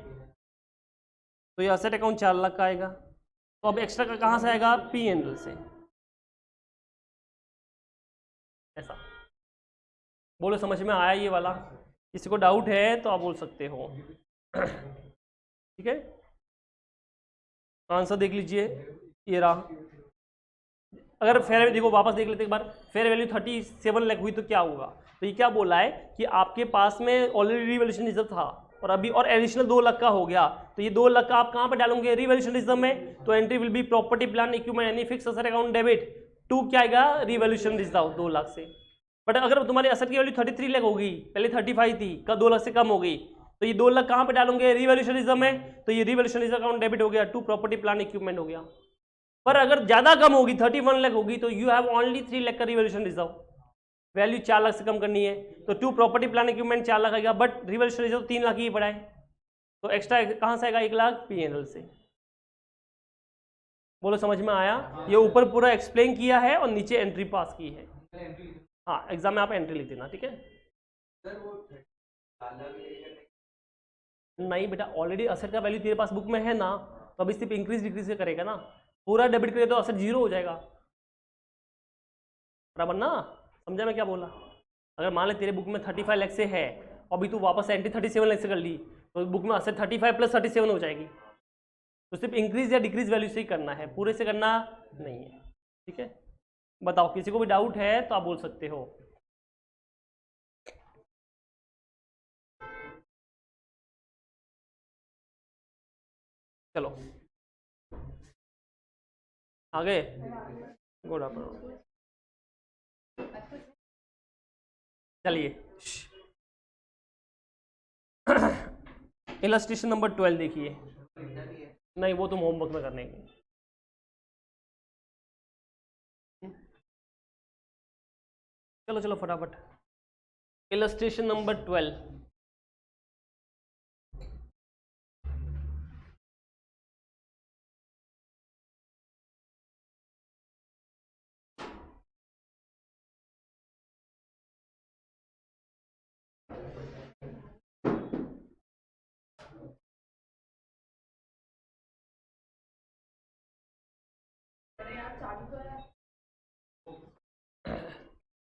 तो ये असेट अकाउंट 4 लाख का आएगा। तो अब एक्स्ट्रा का कहां से आएगा, P&L से। ऐसा बोलो, समझ में आया ये वाला? किसी को डाउट है तो आप बोल सकते हो। ठीक है, आंसर देख लीजिए, ये रहा। अगर फेयर वैल्यू देखो, वापस देख लेते एक बार, फेयर वैल्यू 37 लाख हुई तो क्या होगा, तो ये क्या बोला है कि आपके पास में ऑलरेडी रिवैल्यूएशन रिजर्व था, और अभी और एडिशनल 2 लाख का हो गया, तो ये 2 लाख का आप कहाँ पे डालोगे, रिवैल्यूएशन रिजर्व में, तो entry will be property plant equipment any fix asset account debit to क्या आएगा, रिवैल्यूएशन रिजर्व 2 लाख से। बट अगर तुम्हारी असेट की वैल्यू 33 लाख होगी, पहले 35 थी, का 2 लाख से कम हो गई, तो ये 2 लाख कहाँ पे डालोगे, रिवैल्यूएशन रिजर्व में, तो ये रिवैल्यूएशन रिजर्व अकाउंट डेबिट हो गया टू प्रॉपर्टी प्लांट इक्विपमेंट हो गया। पर अगर ज्यादा कम होगी 31 लाख होगी, तो यू हैव ओनली 3 लाख का रिवैल्यूएशन रिजर्व, वैल्यू 4 लाख से कम करनी है, तो to property plant equipment 4 lakh आएगा, बट रिवैल्यूएशन रिजर्व 3 लाख ही पड़ा है, तो एक्स्ट्रा कहाँ से आएगा, 1 लाख पीएनएल से। बोलो समझ में आया? ये ऊपर पूरा एक्सप्लेन किया है और नीचे एंट्री पास की है। हाँ, एग्जाम में आप एंट्री लिख देना, ठीक है। नहीं बेटा, ऑलरेडी असेट का वैल्यू तेरे पास बुक में है ना, तो अभी सिर्फ इंक्रीज डिक्रीज से करेगा ना, पूरा डेबिट करे तो असेट 0 हो जाएगा, बराबर ना? समझा मैं क्या बोला? अगर मान ले तेरे बुक में 35 लाख से है, अभी तू वापस एंट्री 37 लाख से कर ली, तो बुक में असेट 35 प्लस 37 हो जाएगी, तो सिर्फ इंक्रीज या डिक्रीज वैल्यू से ही करना है, पूरे से करना नहीं है, ठीक है। बताओ, किसी को भी डाउट है तो आप बोल सकते हो। चलो आगे, गुड आफ्टरनून। चलिए इलस्ट्रेशन नंबर 12 देखिए। नहीं, वो तुम होमवर्क में करने की। चलो चलो फटाफट, इलस्ट्रेशन नंबर 12।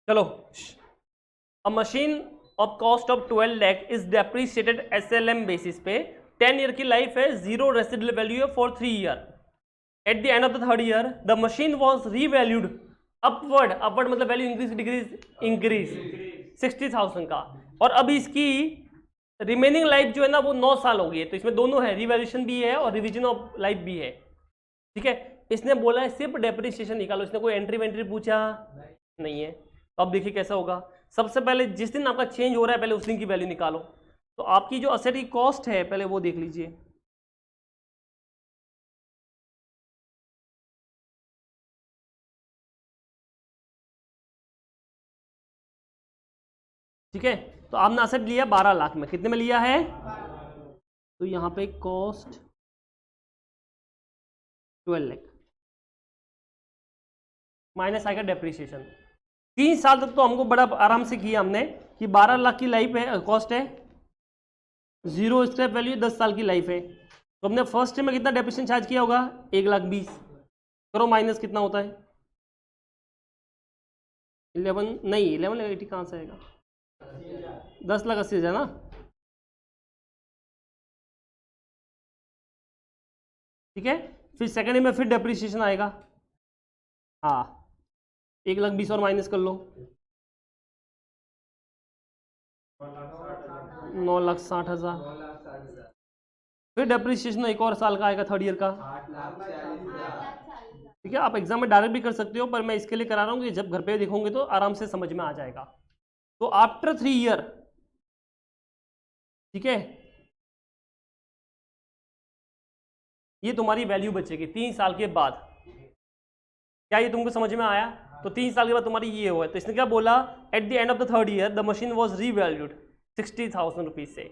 चलो, अ machine of cost of 12 lakh is depreciated SLM basis पे, 10 ईयर की लाइफ है, 0 रेसिडुअल वैल्यू है for 3 year. At the end of the 3rd year the machine was revalued upward, upward मतलब वैल्यू इंक्रीज डिक्रीज, इंक्रीज 60,000 का, और अभी इसकी remaining life जो है ना वो 9 साल हो गई है, तो इसमें दोनों है, रिवैल्यूएशन भी है और रिवीजन ऑफ लाइफ भी है, ठीक है। इसने बोला है सिर्फ डेप्रिसिएशन निकालो, इसने कोई एंट्री वेंट्री पूछा नहीं है। तो अब देखिए कैसा होगा। सबसे पहले जिस दिन आपका चेंज हो रहा है पहले उस दिन की वैल्यू निकालो, तो आपकी जो असेट की कॉस्ट है पहले वो देख लीजिए, ठीक है। तो आपने असेट लिया 12 लाख में, कितने में लिया है, तो यहाँ पे कॉस्ट 12 लाख माइनस आएगा डेप्रिसिएशन। 3 साल तक तो हमको बड़ा आराम से किया हमने कि 12 लाख की लाइफ है, कॉस्ट है, 0 स्क्रैप वैल्यू, 10 साल की लाइफ है, तो हमने फर्स्ट में कितना डेप्रिसिएशन चार्ज किया होगा, 1,20,000 करो, माइनस कितना होता है 11, नहीं 11,80 कहाँ से आएगा, 10,80,000 ना, ठीक है। फिर सेकंड में फिर डेप्रिसिएशन आएगा, हाँ 1,20,000 और माइनस कर लो, 9,60,000, फिर डेप्रिसिएशन एक और साल का आएगा 3rd ईयर का, ठीक है। आप एग्जाम में डायरेक्ट भी कर सकते हो, पर मैं इसके लिए करा रहा हूँ कि जब घर पे देखोगे तो आराम से समझ में आ जाएगा। तो आफ्टर 3 ईयर, ठीक है, ये तुम्हारी वैल्यू बचेगी 3 साल के बाद। क्या ये तुमको समझ में आया? तो 3 साल के बाद तुम्हारी ये हुआ है, तो इसने क्या बोला, at the end of the 3rd year the machine was revalued 60,000 rupees से।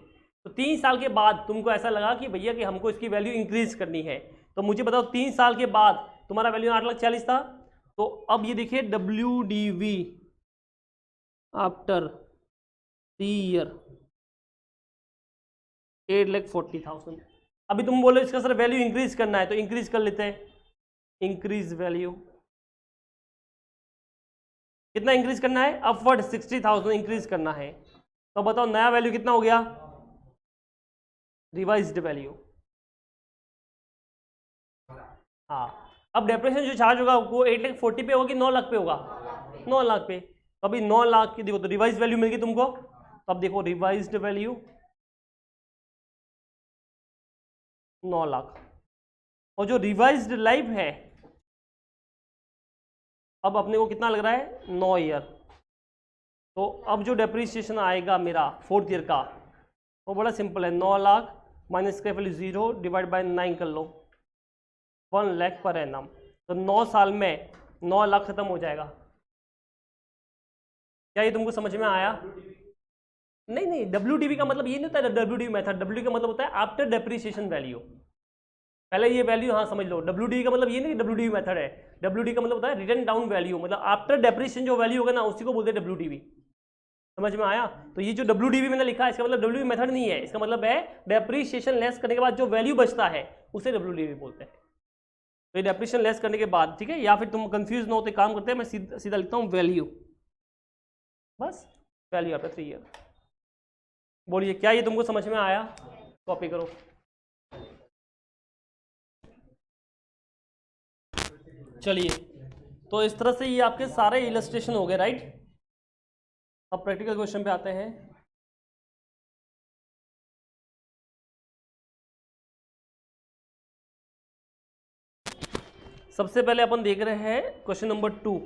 तो 3 साल के बाद तुमको ऐसा लगा कि भैया कि हमको इसकी वैल्यू इंक्रीज करनी है, तो मुझे बताओ 3 साल के बाद तुम्हारा वैल्यू 8,40,000 था, तो अब ये देखिए WDV आफ्टर 3 ईयर 8,40,000। अभी तुम बोलो इसका सर वैल्यू इंक्रीज करना है, तो इंक्रीज कर लेते हैं, इंक्रीज वैल्यू कितना इंक्रीज करना है, अपवर्ड 60,000 इंक्रीज करना है। तो बताओ नया वैल्यू कितना हो गया, रिवाइज्ड वैल्यू, हाँ। अब डेप्रिसिएशन जो चार्ज होगा वो 8,40,000 पे होगा कि 9 लाख पे होगा, 9 लाख पे। तो अभी 9 लाख की देखो, तो रिवाइज वैल्यू मिल गई तुमको, तो अब देखो रिवाइज्ड वैल्यू 9 लाख। और जो रिवाइज्ड लाइफ है, अब अपने को कितना लग रहा है, 9 ईयर। तो अब जो डेप्रीसिएशन आएगा मेरा 4th ईयर का, वो बड़ा सिंपल है, 9 लाख माइनस का वैल्यू 0 डिवाइड बाय 9 कर लो, 1 लाख पर एनम। तो 9 साल में 9 लाख खत्म हो जाएगा। क्या ये तुमको समझ में आया? नहीं नहीं, WDV का मतलब ये नहीं होता है WDV मेथड। WDV का मतलब होता है आफ्टर डेप्रीसिएशन वैल्यू। पहले ये वैल्यू हाँ समझ लो। WDV का मतलब ये नहीं कि WDV मेथड है। WDV का मतलब होता है रिटर्न डाउन वैल्यू, मतलब आफ्टर डेप्रीसिएशन जो वैल्यू होगा ना उसी को बोलते हैं WDV। समझ में आया? तो ये जो WDV मैंने लिखा है इसका मतलब WDV मेथड नहीं है, इसका मतलब है डेप्रीसिएशन लेस करने के बाद जो वैल्यू बचता है उसे WDV बोलते हैं। तो ये डेप्रीसिएशन लेस करने के बाद, ठीक है, या फिर तुम कंफ्यूज ना होते काम करते हैं, मैं सीधा लिखता हूँ वैल्यू, बस वैल्यू आपका 3 ईयर। बोलिए क्या ये तुमको समझ में आया? कॉपी करो। चलिए, तो इस तरह से ये आपके सारे इलस्ट्रेशन हो गए, राइट। अब प्रैक्टिकल क्वेश्चन पे आते हैं। सबसे पहले अपन देख रहे हैं क्वेश्चन नंबर 2।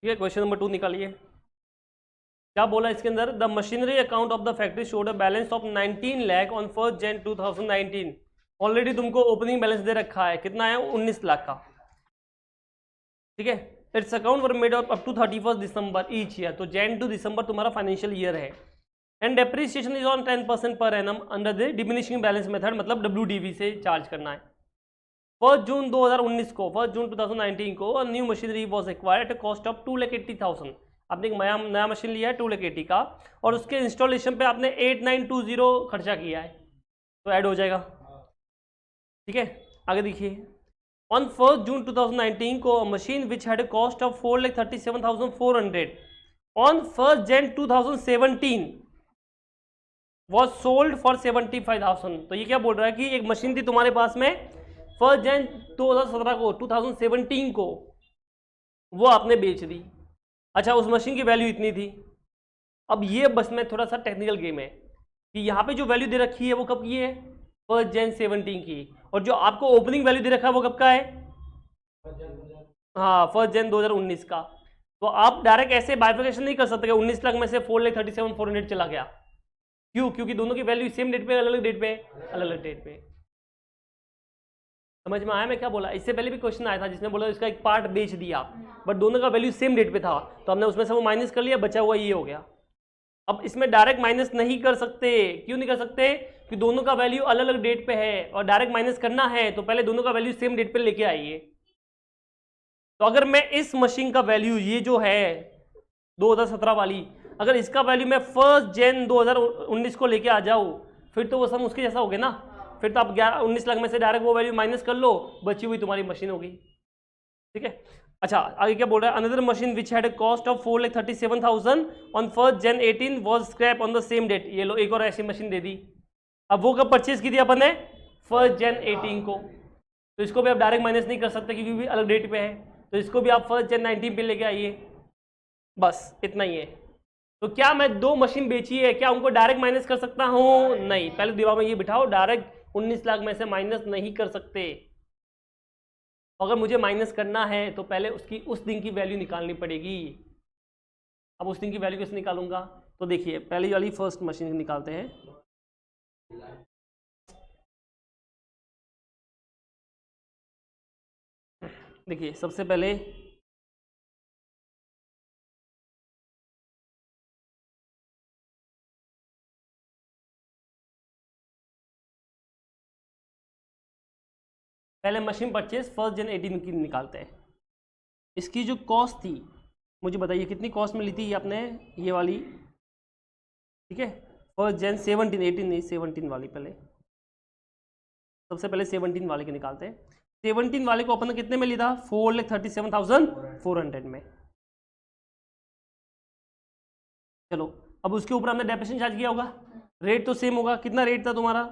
ठीक है, क्वेश्चन नंबर 2 निकालिए। क्या बोला इसके अंदर? The machinery account of the factory showed a balance of 19 lakh on 1 Jan 2019। Already तुमको ओपनिंग बैलेंस दे रखा है, कितना है? 19 लाख का। ठीक है, it's account were made up to 31 December each year. तो जैन टू दिसंबर तुम्हारा फाइनेंशियल ईयर है। And depreciation is on 10% per annum under the diminishing balance method, मतलब WDV से चार्ज करना है। 1 जून 2019 को, 1 जून 2019 को new machinery was acquired at cost of 2,80,000। आपने एक नया मशीन लिया है 2,80,000 का, और उसके इंस्टॉलेशन पे आपने 8,920 खर्चा किया है, तो ऐड हो जाएगा। ठीक है, आगे देखिए। ऑन 1 जून 2019 को machine which had cost of 4,37,400 on 1 Jan 2017 was sold for 75,000। तो ये क्या बोल रहा है कि एक मशीन थी तुम्हारे पास में 1 Jan 2017 को, 2017 को, वो आपने बेच दी। अच्छा, उस मशीन की वैल्यू इतनी थी। अब ये बस में थोड़ा सा टेक्निकल गेम है कि यहाँ पे जो वैल्यू दे रखी है वो कब की है? 1 Jan 17 की। और जो आपको ओपनिंग वैल्यू दे रखा है वो कब का है? हाँ, 1 Jan 2019 का। तो आप डायरेक्ट ऐसे बाइफिकेशन नहीं कर सकते कि 19 लाख में से 4,37,400 चला गया। क्यों? क्योंकि दोनों की वैल्यू सेम डेट पे, अलग अलग डेट पे, अलग अलग डेट पे। समझ में आया मैं क्या बोला? इससे पहले भी क्वेश्चन आया था जिसने बोला इसका एक पार्ट बेच दिया, बट दोनों का वैल्यू सेम डेट पे था, तो हमने उसमें से वो माइनस कर लिया, बचा हुआ ये हो गया। अब इसमें डायरेक्ट माइनस नहीं कर सकते। क्यों नहीं कर सकते? कि दोनों का वैल्यू अलग अलग डेट पे है, और डायरेक्ट माइनस करना है तो पहले दोनों का वैल्यू सेम डेट पे लेके आइए। तो अगर मैं इस मशीन का वैल्यू, ये जो है 2017 वाली, अगर इसका वैल्यू मैं 1 Jan 2019 को लेके आ जाऊँ, फिर तो वो सम उसके जैसा हो गया ना। फिर तो आप 19 लाख में से डायरेक्ट वो वैल्यू माइनस कर लो, बची हुई तुम्हारी मशीन होगी। ठीक है, अच्छा आगे क्या बोल रहा है? Another machine which had a cost of 4,37,000 on 1 Jan 18 was scrap on the same date. ये लो, एक और ऐसी मशीन दे दी। अब वो कब परचेज की थी अपन ने? 1 Jan 18 को। तो इसको भी आप डायरेक्ट माइनस नहीं कर सकते क्योंकि भी अलग डेट पे है, तो इसको भी आप 1 Jan 19 पे लेके आइए। बस इतना ही है। तो क्या मैं 2 मशीन बेची है, क्या उनको डायरेक्ट माइनस कर सकता हूँ? नहीं। पहले दिमाग में ये बिठाओ, डायरेक्ट 19 लाख में से माइनस नहीं कर सकते। अगर मुझे माइनस करना है तो पहले उसकी उस दिन की वैल्यू निकालनी पड़ेगी। अब उस दिन की वैल्यू कैसे निकालूंगा? तो देखिए, पहली वाली फर्स्ट मशीन निकालते हैं। देखिए, सबसे पहले मशीन परचेज 1 Jan 18 की निकालते हैं। इसकी जो कॉस्ट थी, मुझे बताइए कितनी कॉस्ट में ली थी ये आपने, ये वाली। ठीक है, 1 Jan 17, 18 नहीं, 17 वाली। पहले सबसे पहले 17 वाले के निकालते हैं। 17 वाले को अपन ने कितने में लिया था? 4,37,400 में। चलो, अब उसके ऊपर हमने डेप्रिसिएशन चार्ज किया होगा, रेट तो सेम होगा। कितना रेट था तुम्हारा?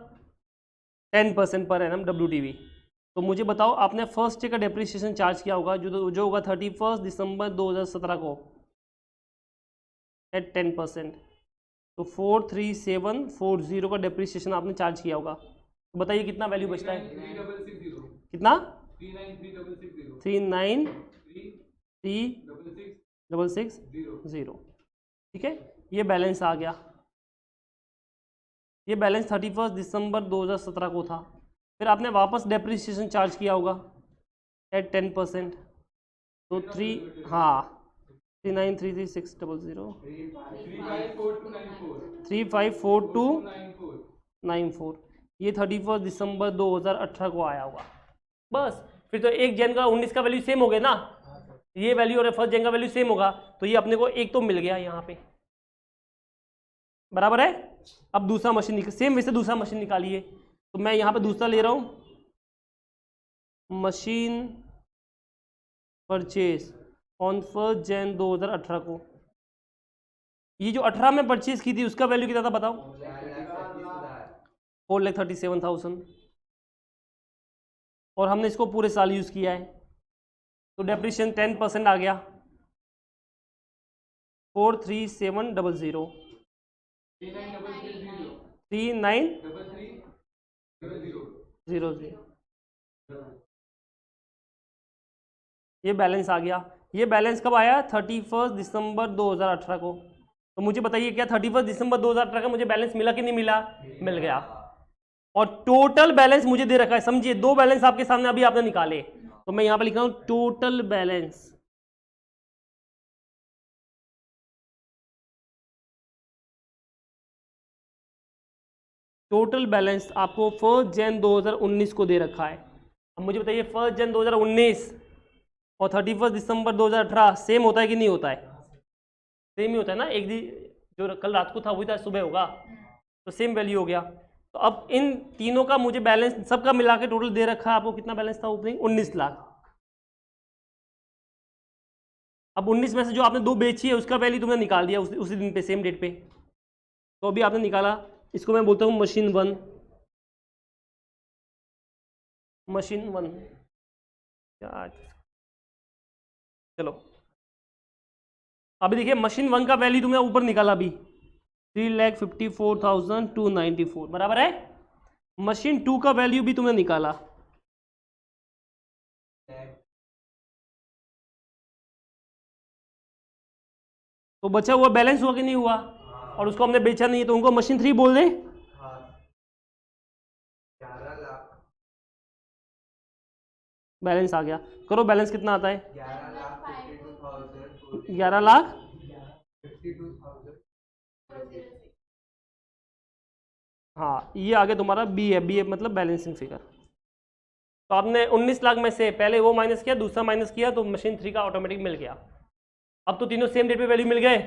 10% पर एनम WDV। तो मुझे बताओ, आपने फर्स्ट डे का डेप्रिसिएशन चार्ज किया होगा जो होगा 31 दिसंबर 2017 को। एट 10%। तो 43740 का डेप्रिसिएशन आपने चार्ज किया होगा, तो बताइए कितना वैल्यू बचता है?
393660
कितना?
393660
393660। ठीक है, ये बैलेंस आ गया। ये बैलेंस 31 दिसंबर 2017 को था। फिर आपने वापस डेप्रिसिएशन चार्ज किया होगा एट 10%। तो 393600 354294, ये 31 दिसंबर 2018 को आया होगा। बस फिर तो 1 जन का 19 का वैल्यू सेम हो गया ना, ये वैल्यू और फर्स्ट जन का वैल्यू सेम होगा, तो ये अपने को एक तो मिल गया यहाँ पे, बराबर है। अब दूसरा मशीन सेम वैसे दूसरा मशीन निकालिए, तो मैं यहाँ पे दूसरा ले रहा हूँ, मशीन परचेज ऑन 1 जन 2018 को। ये जो 18 में परचेज की थी उसका वैल्यू कितना था बताओ? 4,37,000। और हमने इसको पूरे साल यूज किया है, तो डेप्रिसिएशन 10% आ गया, 43700 3900। ये बैलेंस आ गया। ये बैलेंस कब आया? 31 दिसंबर 2018 को। तो मुझे बताइए क्या 31 दिसंबर 2018 का मुझे बैलेंस मिला कि नहीं मिला? मिल गया। और टोटल बैलेंस मुझे दे रखा है, समझिए 2 बैलेंस आपके सामने अभी आपने निकाले, तो मैं यहां पे लिख रहा हूं टोटल बैलेंस। टोटल बैलेंस आपको 1 जन 2019 को दे रखा है। अब मुझे बताइए 1 जन 2019 और 31 दिसंबर 2018 सेम होता है कि नहीं होता है? सेम ही होता है ना, एक दिन जो कल रात को था वही था सुबह होगा, तो सेम वैल्यू हो गया। तो अब इन तीनों का मुझे बैलेंस सबका मिला के टोटल दे रखा है आपको, कितना बैलेंस था ओपनिंग? 19 लाख। अब 19 में से जो आपने 2 बेची है उसका वैल्यू तुमने निकाल दिया उसी दिन पे, सेम डेट पे, तो अभी आपने निकाला। इसको मैं बोलता हूँ मशीन 1। मशीन 1 चलो अभी देखिए, मशीन 1 का वैल्यू तुमने ऊपर निकाला अभी 3,54,294, बराबर है। मशीन 2 का वैल्यू भी तुमने निकाला, तो बचा हुआ बैलेंस हुआ कि नहीं हुआ? और उसको हमने बेचा नहीं है, तो उनको मशीन 3 बोल दे। बैलेंस आ गया, करो बैलेंस कितना आता है? 11,52,000। हाँ, ये आगे तुम्हारा बी है, बी है मतलब बैलेंसिंग फिगर। तो आपने 19 लाख में से पहले वो माइनस किया, दूसरा माइनस किया, तो मशीन 3 का ऑटोमेटिक मिल गया। अब तो तीनों सेम डेट पे वैल्यू मिल गए।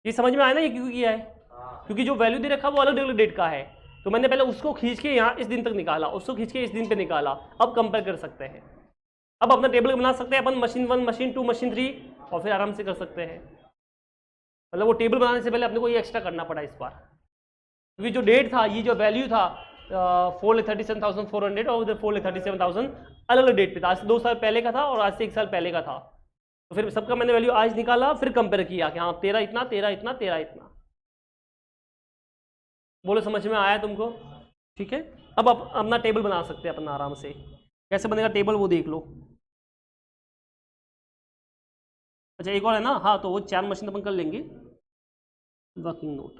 ये समझ में आया ना ये क्यों किया है? क्योंकि जो वैल्यू दे रखा वो अलग अलग डेट का है, तो मैंने पहले उसको खींच के यहाँ इस दिन तक निकाला, उसको खींच के इस दिन पे निकाला। अब कंपेयर कर सकते हैं, अब अपना टेबल बना सकते हैं अपन, मशीन 1, मशीन 2, मशीन 3, और फिर आराम से कर सकते हैं। मतलब वो टेबल बनाने से पहले अपने को ये एक्स्ट्रा करना पड़ा इस बार, क्योंकि जो डेट था, ये जो वैल्यू था 4,37,400 और 4,37,000 अलग अलग डेट पे था। आज से 2 साल पहले का था और आज से 1 साल पहले का था, तो फिर सबका मैंने वैल्यू आज निकाला, फिर कंपेयर किया कि हाँ 13 इतना, 13 इतना, 13 इतना। बोलो समझ में आया तुमको? ठीक है, अब अपना टेबल बना सकते हैं अपन आराम से। कैसे बनेगा टेबल वो देख लो। अच्छा एक और है ना, हाँ, तो वो 4 मशीन अपन कर लेंगे। वर्किंग नोट,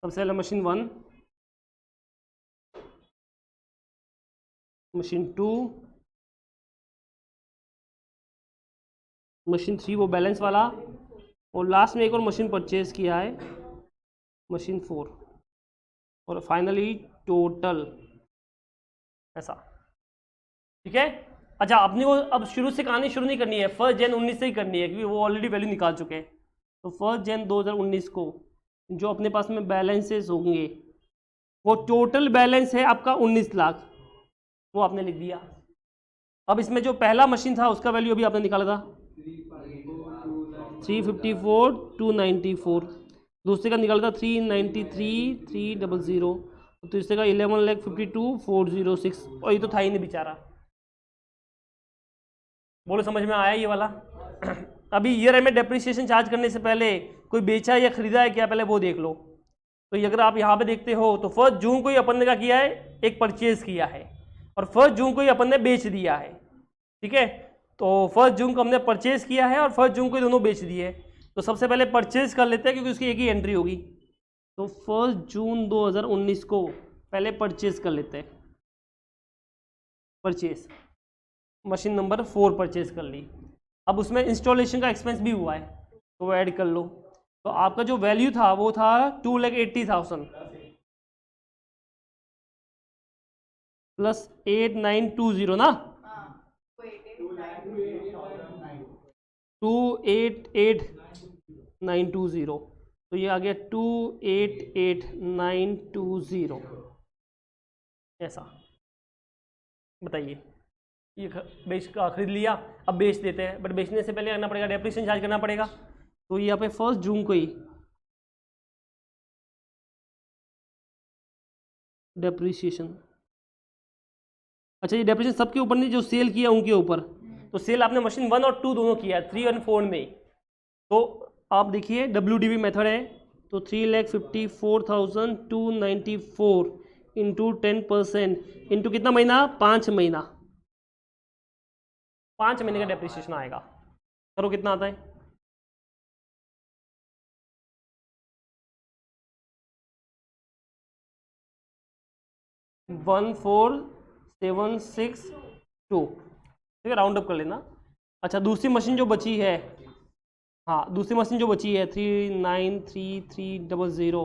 सबसे पहले मशीन 1, मशीन 2, मशीन 3 वो बैलेंस वाला, और लास्ट में एक और मशीन परचेज किया है, मशीन 4, और फाइनली टोटल ऐसा। ठीक है। अच्छा, अपने को अब शुरू से कहानी शुरू नहीं करनी है, 1 जन 19 से ही करनी है, क्योंकि वो ऑलरेडी वैल्यू निकाल चुके हैं। तो 1 जन 2019 को जो अपने पास में बैलेंसेस होंगे, वो टोटल बैलेंस है आपका 19 लाख, वो आपने लिख दिया। अब इसमें जो पहला मशीन था उसका वैल्यू अभी आपने निकाला था 354 294, दूसरे का निकला था 393 300, तीसरे का 11,52 406, और ये तो था ही नहीं बेचारा। बोलो समझ में आया ये वाला? अभी ईयर एंड में डेप्रिसिएशन चार्ज करने से पहले कोई बेचा या खरीदा है क्या, पहले वो देख लो। तो ये अगर आप यहाँ पे देखते हो तो 1 जून को ही अपन ने क्या किया है, एक परचेज किया है, और 1 जून को ही अपन ने बेच दिया है। ठीक है, तो 1 जून को हमने परचेज किया है और 1 जून को ही दोनों बेच दिए। तो सबसे पहले परचेज कर लेते हैं क्योंकि उसकी एक ही एंट्री होगी। तो 1 जून 2019 को पहले परचेज कर लेते हैं। परचेज मशीन नंबर 4 परचेज कर ली। अब उसमें इंस्टॉलेशन का एक्सपेंस भी हुआ है तो वो ऐड कर लो। तो आपका जो वैल्यू था वो था 2,80,000 प्लस 8,920 ना, 2,88,920। तो ये आ गया 2,88,920। ऐसा बताइए, ये खरीद लिया, अब बेच देते हैं, बट बेचने से पहले करना पड़ेगा, डेप्रिसिएशन चार्ज करना पड़ेगा। तो यहाँ पे 1 जून को ही डेप्रिसिएशन, अच्छा ये डेप्रिसिएशन सबके ऊपर नहीं, जो सेल किया उनके ऊपर। तो सेल आपने मशीन 1 और 2 दोनों किया, 3 और 4 में। तो आप देखिए WDV मेथड है, तो 3,54,294 इंटू 10% इंटू कितना महीना, 5 महीना, 5 महीने का डेप्रिसिएशन आएगा। करो कितना आता है, 14,762। ठीक है, राउंड अप कर लेना। अच्छा दूसरी मशीन जो बची है, हाँ दूसरी मशीन जो बची है 3,93,300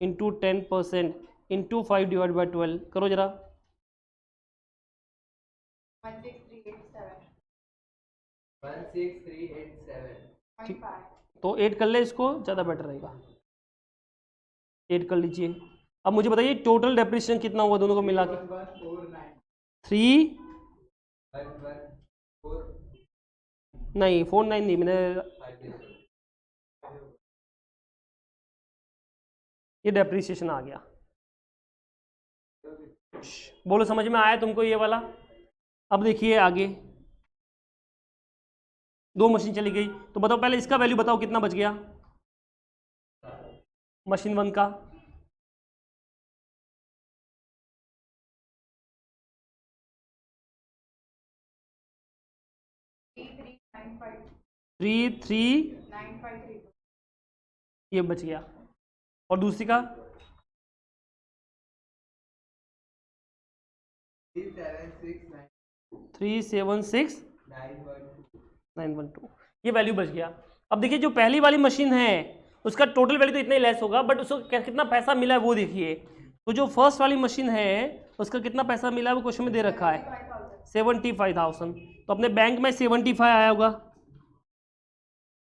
इंटू 10% इंटू 5 डिवाइड बाई 12, करो जरा।
16387
तो 8 कर ले, इसको ज़्यादा बेटर रहेगा, 8 कर लीजिए। अब मुझे बताइए टोटल डेप्रिसिएशन कितना हुआ दोनों को मिला के, 3 नहीं 49 नहीं, मैंने ये डेप्रिसिएशन आ गया। बोलो समझ में आया तुमको ये वाला? अब देखिए आगे 2 मशीन चली गई, तो बताओ पहले इसका वैल्यू बताओ कितना बच गया मशीन 1 का। थ्री थ्री ये बच गया, और दूसरी का 376,912, ये वैल्यू बच गया। अब देखिए जो पहली वाली मशीन है उसका टोटल वैल्यू तो इतना ही लेस होगा, बट उसको कितना पैसा मिला है वो देखिए। तो जो फर्स्ट वाली मशीन है उसका कितना पैसा मिला है वो क्वेश्चन में दे रखा है, 75,000। तो अपने बैंक में 75 आया होगा,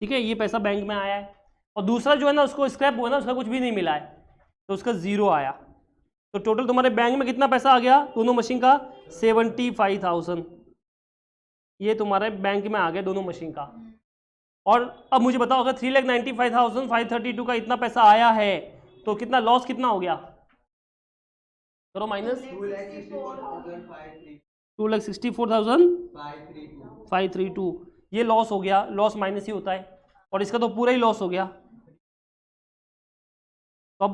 ठीक है, ये पैसा बैंक में आया है। और दूसरा जो है ना उसको स्क्रैप हुआ ना, उसका कुछ भी नहीं मिला है, तो उसका 0 आया। तो टोटल तुम्हारे बैंक में कितना पैसा आ गया दोनों मशीन का, 75,000, ये तुम्हारे बैंक में आ गया दोनों मशीन का। और अब मुझे बताओ अगर 3,95,532 का इतना पैसा आया है तो कितना लॉस कितना हो गया, करो माइनस, 2,64,532, ये लॉस हो गया, लॉस माइनस ही होता है, और इसका तो पूरा ही लॉस हो गया। तो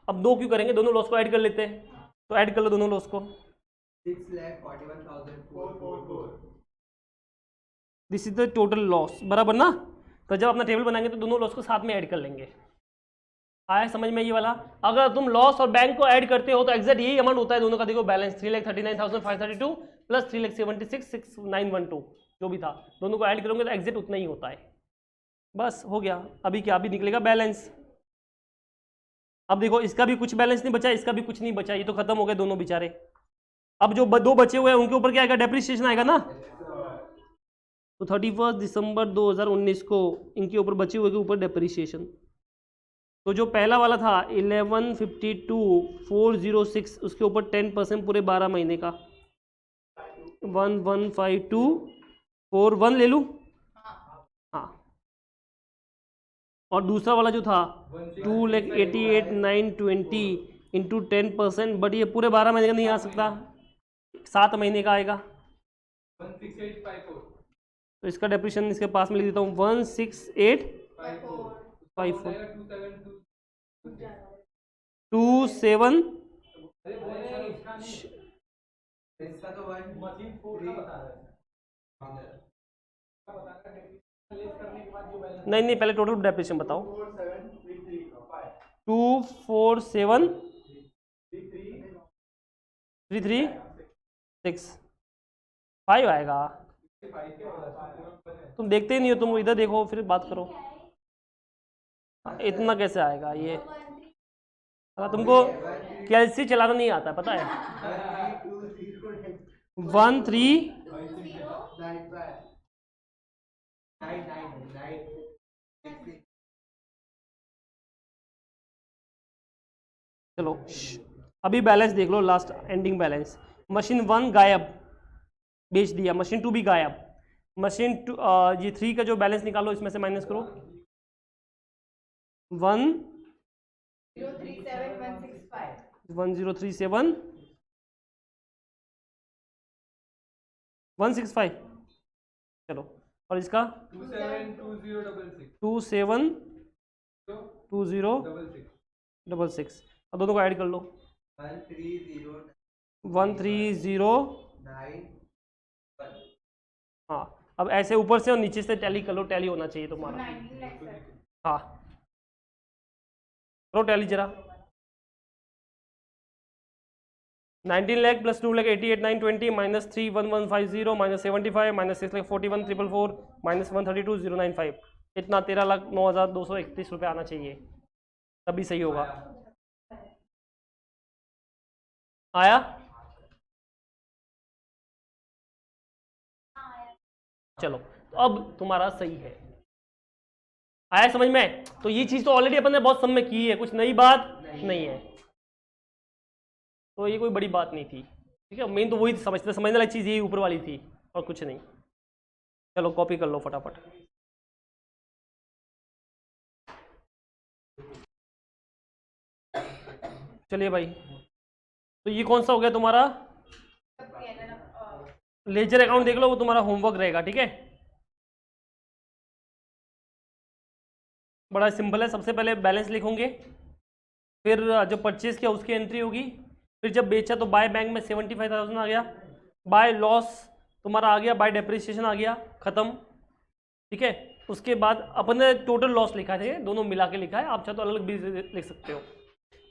अब 2 क्यों करेंगे, दोनों लॉस को ऐड कर लेते हैं, तो ऐड कर लो दोनों लॉस को।
6,41,444
this is the total loss, बराबर ना। तो जब अपना टेबल बनाएंगे तो दोनों लॉस को साथ में ऐड कर लेंगे। आया समझ में ये वाला? अगर तुम लॉस और बैंक को ऐड करते हो तो एग्जैक्ट यही अमाउंट होता है दोनों का। देखो बैलेंस 3,39,532 प्लस 3,76,6,912 जो भी था, दोनों को ऐड करोगे तो एग्जैक्ट उतना ही होता है। बस हो गया। अभी क्या, अभी निकलेगा बैलेंस। अब देखो इसका भी कुछ बैलेंस नहीं बचा, इसका भी कुछ नहीं बचा, ये तो खत्म हो गए दोनों बेचारे। अब जो 2 बचे हुए हैं उनके ऊपर क्या आएगा, डेप्रिसिएशन आएगा ना। तो 31 दिसंबर 2019 को इनके ऊपर बचे हुए के ऊपर डेप्रिसिएशन। तो जो पहला वाला था 11,52,406 उसके ऊपर 10% पूरे 12 महीने का 11,52,41 ले लूँ, हाँ और दूसरा वाला जो था 2,88,920 इंटू 10%, बट ये पूरे 12 महीने का नहीं आ सकता, 7 महीने का आएगा।
16854
तो इसका डेप्रिसिएशन इसके पास में लिख देता हूँ 16854 27।
अरे वो नहीं इसका नहीं,
इसका तो
मशीन 4 का बता रहा है, का बता रहा है लेस करने के बाद जो बैलेंस।
नहीं नहीं, पहले टोटल डेप्रिसिएशन बताओ। 247,336,5 आएगा। तुम देखते ही नहीं हो, तुम इधर देखो फिर बात करो। इतना कैसे आएगा ये? तुमको कैलसी चलाना नहीं आता, पता है? 13। चलो अभी बैलेंस देख लो, लास्ट एंडिंग बैलेंस। मशीन 1 गायब, बेच दिया। मशीन 2 भी गायब। मशीन 2 ये 3 का जो बैलेंस निकालो, इसमें से माइनस करो। 1037,165। चलो, और इसका 272066। अब दोनों को ऐड कर लो। 130,9। हाँ, अब ऐसे ऊपर से और नीचे से टैली कर लो, टैली होना चाहिए तुम्हारा। हाँ करो टैली जरा। 19 lakh plus 2,88,920 minus 3,1150 minus 75 minus 6,41,444 minus 132,095। इतना 13,09,231 रुपये आना चाहिए, तभी सही होगा। आया? चलो, तो अब तुम्हारा सही है। आया समझ में? तो ये चीज तो ऑलरेडी अपन ने बहुत सम में की है, कुछ नई बात नहीं है, तो ये कोई बड़ी बात नहीं थी। ठीक है, मेन तो वही समझने वाली चीज यही ऊपर वाली थी और कुछ नहीं। चलो कॉपी कर लो फटाफट। चलिए भाई, तो ये कौन सा हो गया तुम्हारा? लेजर अकाउंट देख लो, वो तुम्हारा होमवर्क रहेगा। ठीक है, बड़ा सिंपल है। सबसे पहले बैलेंस लिखोगे, फिर जो परचेज किया उसकी एंट्री होगी, फिर जब बेचा तो बाय बैंक में 75,000 आ गया, बाय लॉस तुम्हारा आ गया, बाय डेप्रिसिएशन आ गया, खत्म। ठीक है, उसके बाद अपन ने टोटल लॉस लिखा है, दोनों मिला के लिखा है, आप चाहे तो अलग भी लिख सकते हो।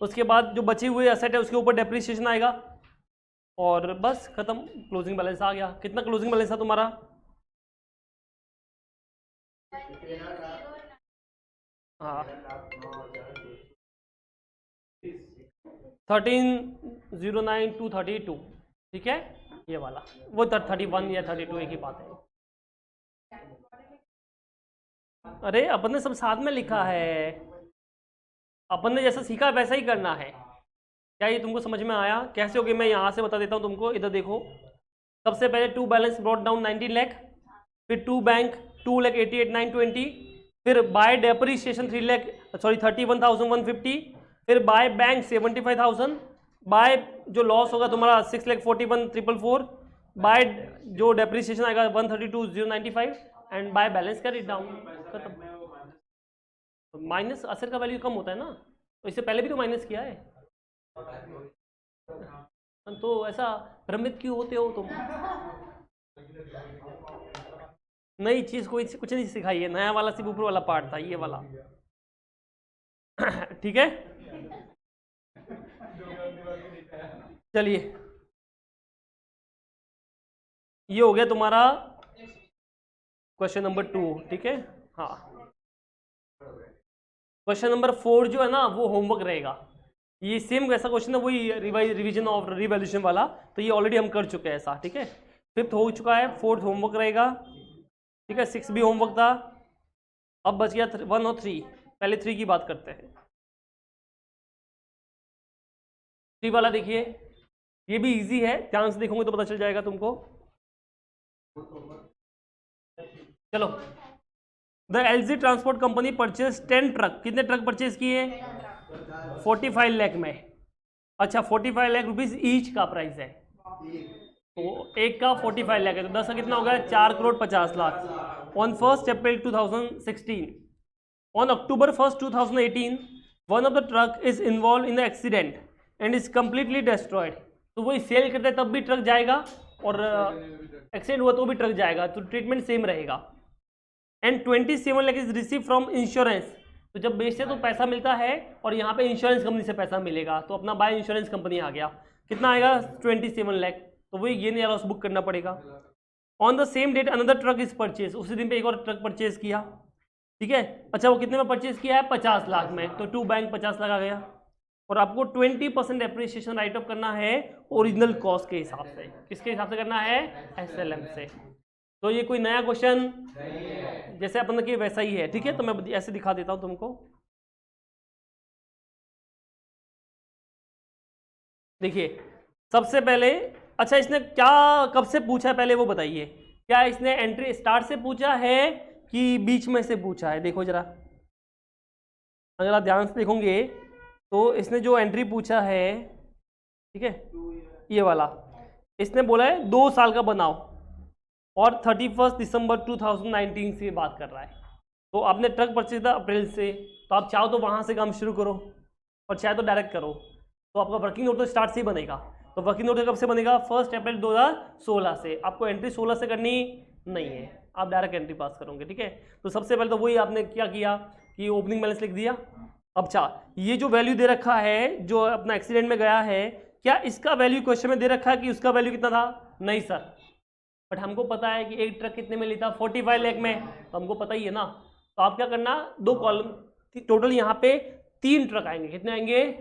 उसके बाद जो बचे हुए एसेट है उसके ऊपर डेप्रिसिएशन आएगा, और बस खत्म, क्लोजिंग बैलेंस आ गया। कितना क्लोजिंग बैलेंस था तुम्हारा? हाँ 13,09,232। ठीक है, ये वाला, वो 31 या 32 एक ही बात है। अरे अपन ने सब साथ में लिखा है, अपन ने जैसा सीखा वैसा ही करना है। क्या ये तुमको समझ में आया? कैसे होगी मैं यहाँ से बता देता हूँ तुमको। इधर देखो, सबसे पहले to balance brought down 19 lakh, फिर टू बैंक 2,88,920, फिर बाय डेप्रिसिएशन 31,150, फिर बाय बैंक 75,000, बाय जो लॉस होगा तुम्हारा 6,41,444, बाय जो डेप्रिसिएशन आएगा 132,095, एंड बाय बैलेंस का डाउन। खत्म। माइनस असर का वैल्यू कम होता है ना, तो इससे पहले भी तो माइनस किया है, तो ऐसा भ्रमित क्यों होते हो तुम? नई चीज कोई कुछ नहीं सिखाई है, नया वाला सिर्फ ऊपर वाला पार्ट था, ये वाला। ठीक है, चलिए ये हो गया तुम्हारा क्वेश्चन नंबर 2। ठीक है, हाँ क्वेश्चन नंबर 4 जो है ना वो होमवर्क रहेगा। ये सेम वैसा क्वेश्चन है, वही रिवीजन ऑफ रिवैल्यूएशन वाला, तो ये ऑलरेडी हम कर चुके हैं ऐसा। ठीक है, 5th हो चुका है, 4th होमवर्क रहेगा। ठीक है, 6 भी होमवर्क था। अब बच गया 1 और 3। पहले 3 की बात करते हैं। 3 वाला देखिए, ये भी इजी है, ध्यान से देखोगे तो पता चल जाएगा तुमको। चलो the LG transport company purchase 10 truck, कितने ट्रक परचेज किए? 45 लाख में। अच्छा 45 लाख रुपीज ईच का प्राइस है, तो एक का 45 लाख है, तो 10 का कितना हो गया? 4 crore 50 lakh. On 1 April 2016, on October 1, 2018 one of the truck is involve in the accident and is completely destroyed. तो वही सेल करते हैं तब भी ट्रक जाएगा और एक्सीडेंट हुआ तो भी ट्रक जाएगा, तो ट्रीटमेंट सेम रहेगा। And 27 lakh is receive from insurance, तो जब बेचते तो पैसा मिलता है और यहाँ पे इंश्योरेंस कंपनी से पैसा मिलेगा, तो अपना बाय इंश्योरेंस कंपनी आ गया। कितना आएगा? 27 लाख, तो वही गेन या लॉस बुक करना पड़ेगा। On the same date another truck is purchase, उसी दिन पे एक और ट्रक परचेज किया, ठीक है। अच्छा वो कितने में परचेज किया है? 50 लाख में, तो टू बैंक 50 लाख आ गया। और आपको 20% एप्रिसिएशन राइट ऑफ करना है ओरिजिनल कॉस्ट के हिसाब से। किसके हिसाब से करना है? एसएलएम से। तो ये कोई नया क्वेश्चन जैसे अपन के वैसा ही है, ठीक है। तो मैं ऐसे दिखा देता हूं तुमको, देखिए सबसे पहले। अच्छा इसने क्या कब से पूछा है पहले वो बताइए, क्या इसने एंट्री स्टार्ट से पूछा है कि बीच में से पूछा है? देखो जरा, अगर आप ध्यान से देखोगे तो इसने जो एंट्री पूछा है, ठीक है, ये वाला इसने बोला है 2 साल का बनाओ और 31 दिसंबर 2019 से बात कर रहा है। तो आपने ट्रक परचेज था अप्रैल से, तो आप चाहो तो वहां से काम शुरू करो और चाहे तो डायरेक्ट करो, तो आपका वर्किंग नोट तो स्टार्ट से ही बनेगा। तो वर्किंग नोट कब से बनेगा? 1 अप्रैल 2016 से। आपको एंट्री 16 से करनी नहीं है, आप डायरेक्ट एंट्री पास करोगे, ठीक है। तो सबसे पहले तो वही आपने क्या किया कि ओपनिंग बैलेंस लिख दिया। अच्छा ये जो वैल्यू दे रखा है जो अपना एक्सीडेंट में गया है, क्या इसका वैल्यू क्वेश्चन में दे रखा है कि उसका वैल्यू कितना था? नहीं सर, बट हमको पता है कि एक ट्रक कितने में लेता? 45 लाख में, तो हमको पता ही है ना। तो आप क्या करना, 2 कॉलम, टोटल यहाँ पे 3 ट्रक आएंगे। कितने आएंगे?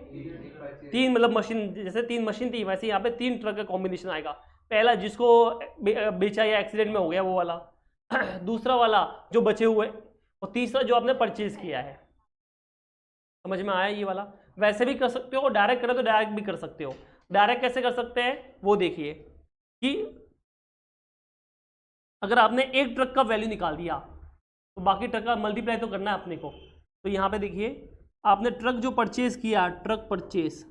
3, मतलब मशीन, जैसे 3 मशीन थी वैसे यहाँ पे 3 ट्रक का कॉम्बिनेशन आएगा। पहला जिसको बेचा या एक्सीडेंट में हो गया वो वाला, दूसरा वाला जो बचे हुए, और तीसरा जो आपने परचेज किया है। समझ में आया ये वाला? वैसे भी कर सकते हो, डायरेक्ट करें तो डायरेक्ट भी कर सकते हो। डायरेक्ट कैसे कर सकते हैं वो देखिए कि अगर आपने एक ट्रक का वैल्यू निकाल दिया तो बाकी ट्रक का मल्टीप्लाई तो करना है अपने को। तो यहाँ पे देखिए आपने ट्रक जो परचेज किया, ट्रक परचेज,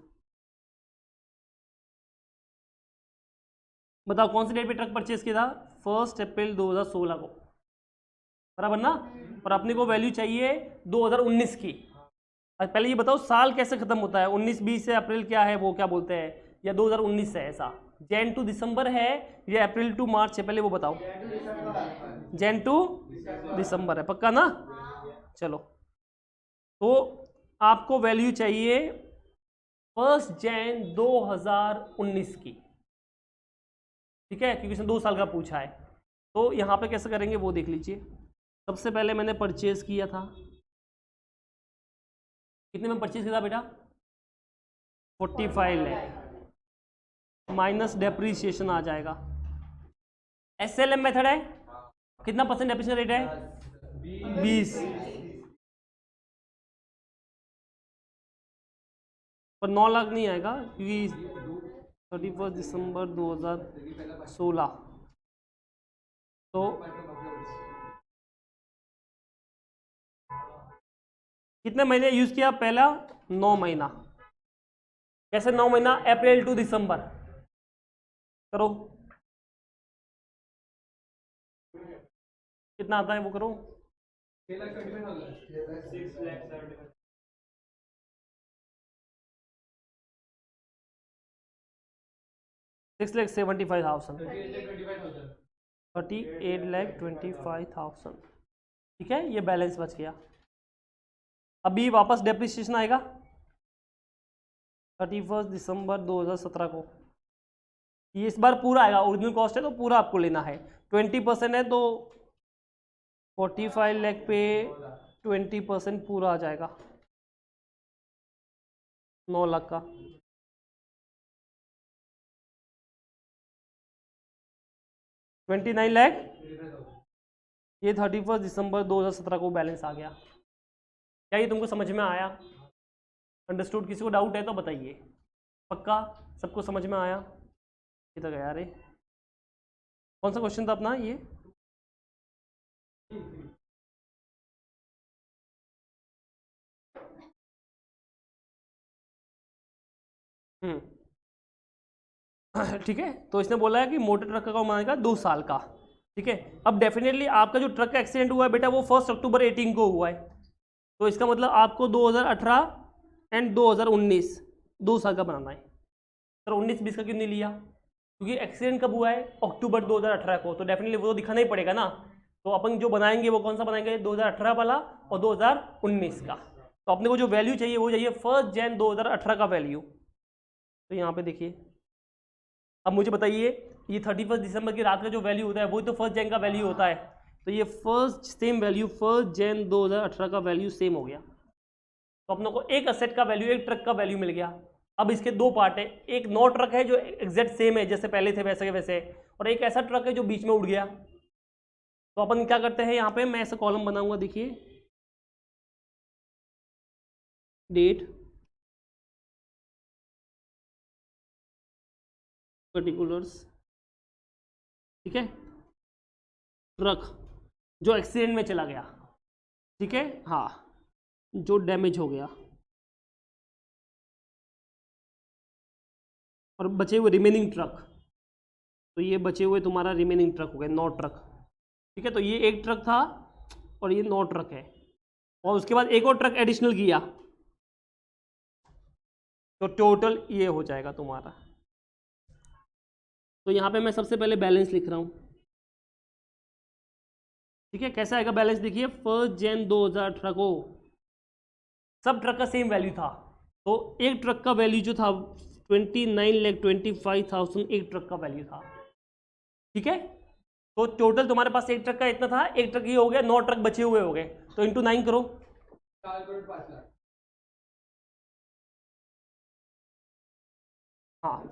बताओ कौन सी डेट पे ट्रक परचेज किया था? 1 अप्रैल 2016 को, बराबर ना। और अपने को वैल्यू चाहिए 2019 की। पहले ये बताओ साल कैसे खत्म होता है? 19-20 से अप्रैल क्या है वो क्या बोलते हैं, या 2019 है? ऐसा जैन टू दिसंबर है या अप्रैल टू मार्च है? पहले वो बताओ। जैन टू दिसंबर है, पक्का ना? चलो तो आपको वैल्यू चाहिए 1 जैन 2019 की, ठीक है, क्योंकि इसने 2 साल का पूछा है। तो यहाँ पे कैसे करेंगे वो देख लीजिए। सबसे पहले मैंने परचेज किया था, कितने में परचेज किया था बेटा? 45 लाख माइनस डेप्रीसिएशन आ जाएगा। एसएलएम मेथड है, कितना परसेंट डेप्रीसिएशन रेट है? 20। पर 9 लाख नहीं आएगा क्योंकि 31 दिसंबर 2016, तो कितने महीने यूज किया? पहला 9 महीना। कैसे 9 महीना? अप्रैल टू दिसंबर करो, कितना आता है वो करो। 6,75,000, 38,25,000, ठीक है। ये बैलेंस बच गया। अभी वापस डेप्रिसिएशन आएगा 31 दिसंबर 2017 को। ये इस बार पूरा आएगा, ओरिजिनल कॉस्ट है तो पूरा आपको लेना है। 20% है तो 45 लाख पे 20% पूरा आ जाएगा 9 लाख का। 29 लाख, ये 31 दिसंबर 2017 को बैलेंस आ गया। क्या ये तुमको समझ में आया? अंडरस्टूड? किसी को डाउट है तो बताइए। पक्का सबको समझ में आया? ये तक यार, कौन सा क्वेश्चन था अपना ये? ठीक है, तो इसने बोला है कि मोटर ट्रक का मानेगा 2 साल का। ठीक है, अब डेफिनेटली आपका जो ट्रक का एक्सीडेंट हुआ है बेटा वो 1 अक्टूबर 18 को हुआ है, तो इसका मतलब आपको 2018 एंड 2019 2 साल का बनाना है। सर 19-20 का क्यों नहीं लिया? क्योंकि एक्सीडेंट कब हुआ है? अक्टूबर 2018 को, तो डेफिनेटली वो तो दिखाना ही पड़ेगा ना। तो अपन जो बनाएंगे वो कौन सा बनाएंगे? 2018 वाला और 2019 का। तो अपने को जो वैल्यू चाहिए वो चाहिए 1 जनवरी 2018 का वैल्यू। तो यहाँ पे देखिए, अब मुझे बताइए ये 31 दिसंबर की रात का जो वैल्यू होता है वही तो 1 जनवरी का वैल्यू होता है, तो ये फर्स्ट सेम वैल्यू 1 जनवरी 2018 का वैल्यू सेम हो गया। तो अपनों को एक असेट का वैल्यू, एक ट्रक का वैल्यू मिल गया। अब इसके 2 पार्ट है, एक नो ट्रक है जो एग्जैक्ट सेम है जैसे पहले थे वैसे के वैसे, और एक ऐसा ट्रक है जो बीच में उड़ गया। तो अपन क्या करते हैं, यहाँ पे मैं ऐसा कॉलम बनाऊंगा, देखिए डेट, पर्टिकुलर्स, ठीक है, ट्रक जो एक्सीडेंट में चला गया, ठीक है, हाँ, जो डैमेज हो गया, और बचे हुए रिमेनिंग ट्रक, तो ये बचे हुए तुम्हारा रिमेनिंग ट्रक हो गए 9 ट्रक। ठीक है, तो ये एक ट्रक था और ये 9 ट्रक है, और उसके बाद एक और ट्रक एडिशनल किया, तो टोटल ये हो जाएगा तुम्हारा। तो यहाँ पे मैं सबसे पहले बैलेंस लिख रहा हूँ। ठीक है, कैसा आएगा बैलेंस? देखिए 1 जनवरी 2018 को सब ट्रक का सेम वैल्यू था, तो एक ट्रक का वैल्यू जो था 29,25,000 एक ट्रक का वैल्यू था। ठीक है, तो टोटल तुम्हारे पास एक ट्रक का इतना था, एक ट्रक ये हो गया, 9 ट्रक बचे हुए हो गए, तो इंटू 9 करो।
4,05,00,000।
हाँ,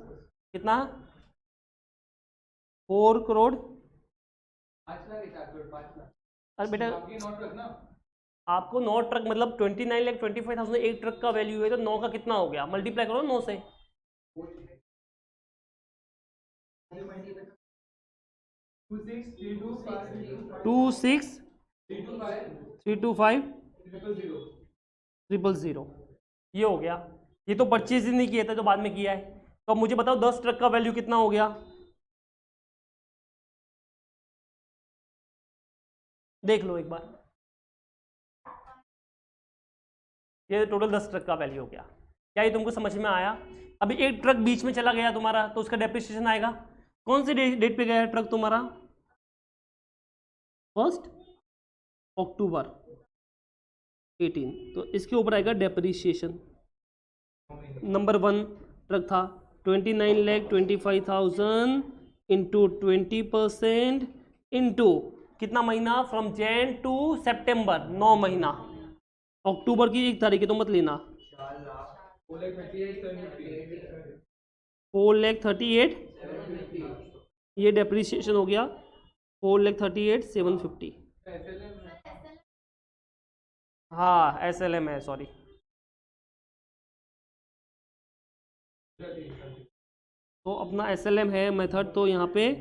कितना? 4 करोड़।
5,00,000 है, 4,05,00,000।
अरे बेटा
आपकी 9 ट्रक ना?
आपको 9 ट्रक मतलब 29,25,000 एक ट्रक का वैल्यू है, तो 9 का कितना हो गया? मल्टीप्लाई करो 9 से। 26,325,325,000 ये हो गया। ये तो परचेज ही नहीं किया था, तो बाद में किया है। तो अब मुझे बताओ 10 ट्रक का वैल्यू कितना हो गया? देख लो एक बार, ये टोटल 10 ट्रक का वैल्यू हो गया। क्या ये तुमको समझ में आया? अभी एक ट्रक बीच में चला गया तुम्हारा, तो उसका डेप्रिसिएशन आएगा। कौन सी डेट पे गया है ट्रक तुम्हारा? 1 अक्टूबर 18, तो इसके ऊपर आएगा डेप्रिसिएशन। नंबर 1 ट्रक था 29,25,000 इंटू 20% इंटू कितना महीना? फ्रॉम जैन टू सितंबर, 9 महीना। अक्टूबर की 1 तारीख है तो मत लेना। 4,38,750 ये डेप्रिसिएशन हो गया, 4,38,750। हाँ SLM है, सॉरी। तो अपना SLM है मेथड, तो यहाँ पे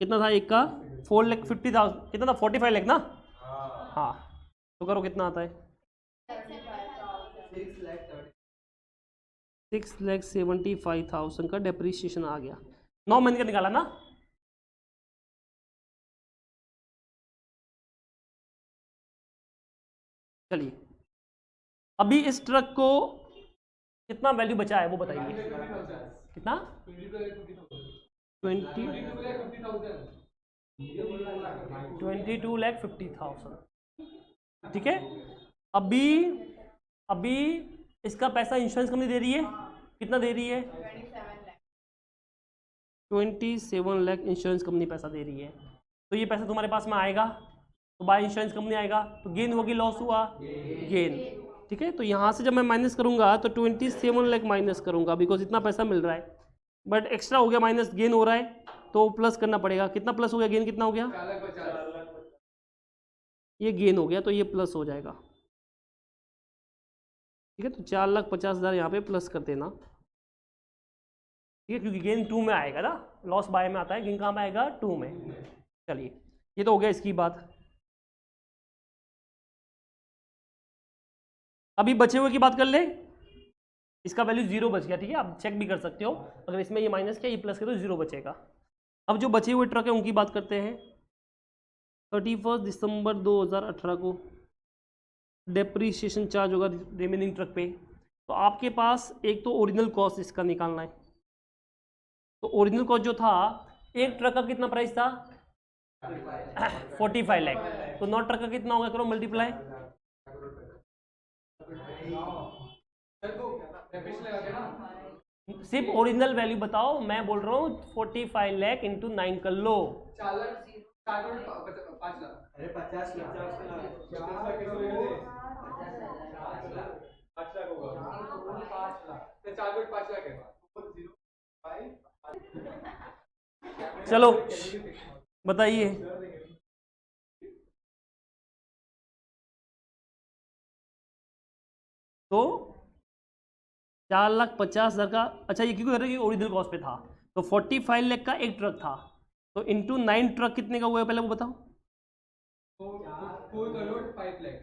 कितना था एक का? 4,50,000, कितना था? 45 लाख ना? हाँ, तो करो कितना आता है? 6,75,000 का डेप्रिसिएशन आ गया। 9 महीने का निकाला ना? चलिए, अभी इस ट्रक को कितना वैल्यू बचा है वो बताइए। कितना? 22,50,000। ठीक है, अभी अभी इसका पैसा इंश्योरेंस कंपनी दे रही है, कितना दे रही है? 27 लाख इंश्योरेंस कंपनी पैसा दे रही है। तो ये पैसा तुम्हारे पास में आएगा, तो बाय इंश्योरेंस कंपनी आएगा, तो गेन होगी लॉस हुआ? गेन। ठीक है, तो यहाँ से जब मैं माइनस करूँगा तो 27 लाख माइनस करूँगा, बिकॉज इतना पैसा मिल रहा है, बट एक्स्ट्रा हो गया, माइनस गेन हो रहा है, तो प्लस करना पड़ेगा। कितना प्लस हो गया? गेन कितना हो गया?
4,50,000।
ये गेन हो गया, तो ये प्लस हो जाएगा। ठीक है, तो 4,50,000 यहाँ पे प्लस कर देना। ठीक है, क्योंकि गेन 2 में आएगा ना, लॉस बाय में आता है, गेन कहाँ में आएगा? 2 में। चलिए, ये तो हो गया इसकी बात। अभी बचे हुए की बात कर ले। इसका वैल्यू 0 बच गया, ठीक है, आप चेक भी कर सकते हो। अगर इसमें ये माइनस किया, ये प्लस किया तो 0 बचेगा। अब जो बचे हुए ट्रक है उनकी बात करते हैं। 31 दिसंबर 2018 को डेप्रीशिएशन चार्ज होगा रिमेनिंग ट्रक पे। तो आपके पास एक तो ओरिजिनल कॉस्ट इसका निकालना है। तो ओरिजिनल कॉस्ट जो था, एक ट्रक का कितना प्राइस था 45 लाख, तो 9 ट्रक का कितना होगा, करो मल्टीप्लाई।
सर को डेप्रिसिएशन लगा के ना
सिर्फ ओरिजिनल वैल्यू बताओ, मैं बोल रहा हूँ 45 लाख इंटू 9 कर लो।
4 लाख 4 करोड़ 5 लाख।
अरे 50 लाख
4 लाख कैसे होगा ये? 5 लाख होगा। 5 लाख तो 4 करोड़ 5 लाख है। 05
चलो बताइए। तो 4,50,000 का, अच्छा ये क्योंकि कि ओरिजिनल कॉस्ट पे था, तो 45 लाख का एक ट्रक था, तो इंटू 9 ट्रक कितने का हुआ है पहले वो बताओ।
तो 4 करोड़ 5 लाख।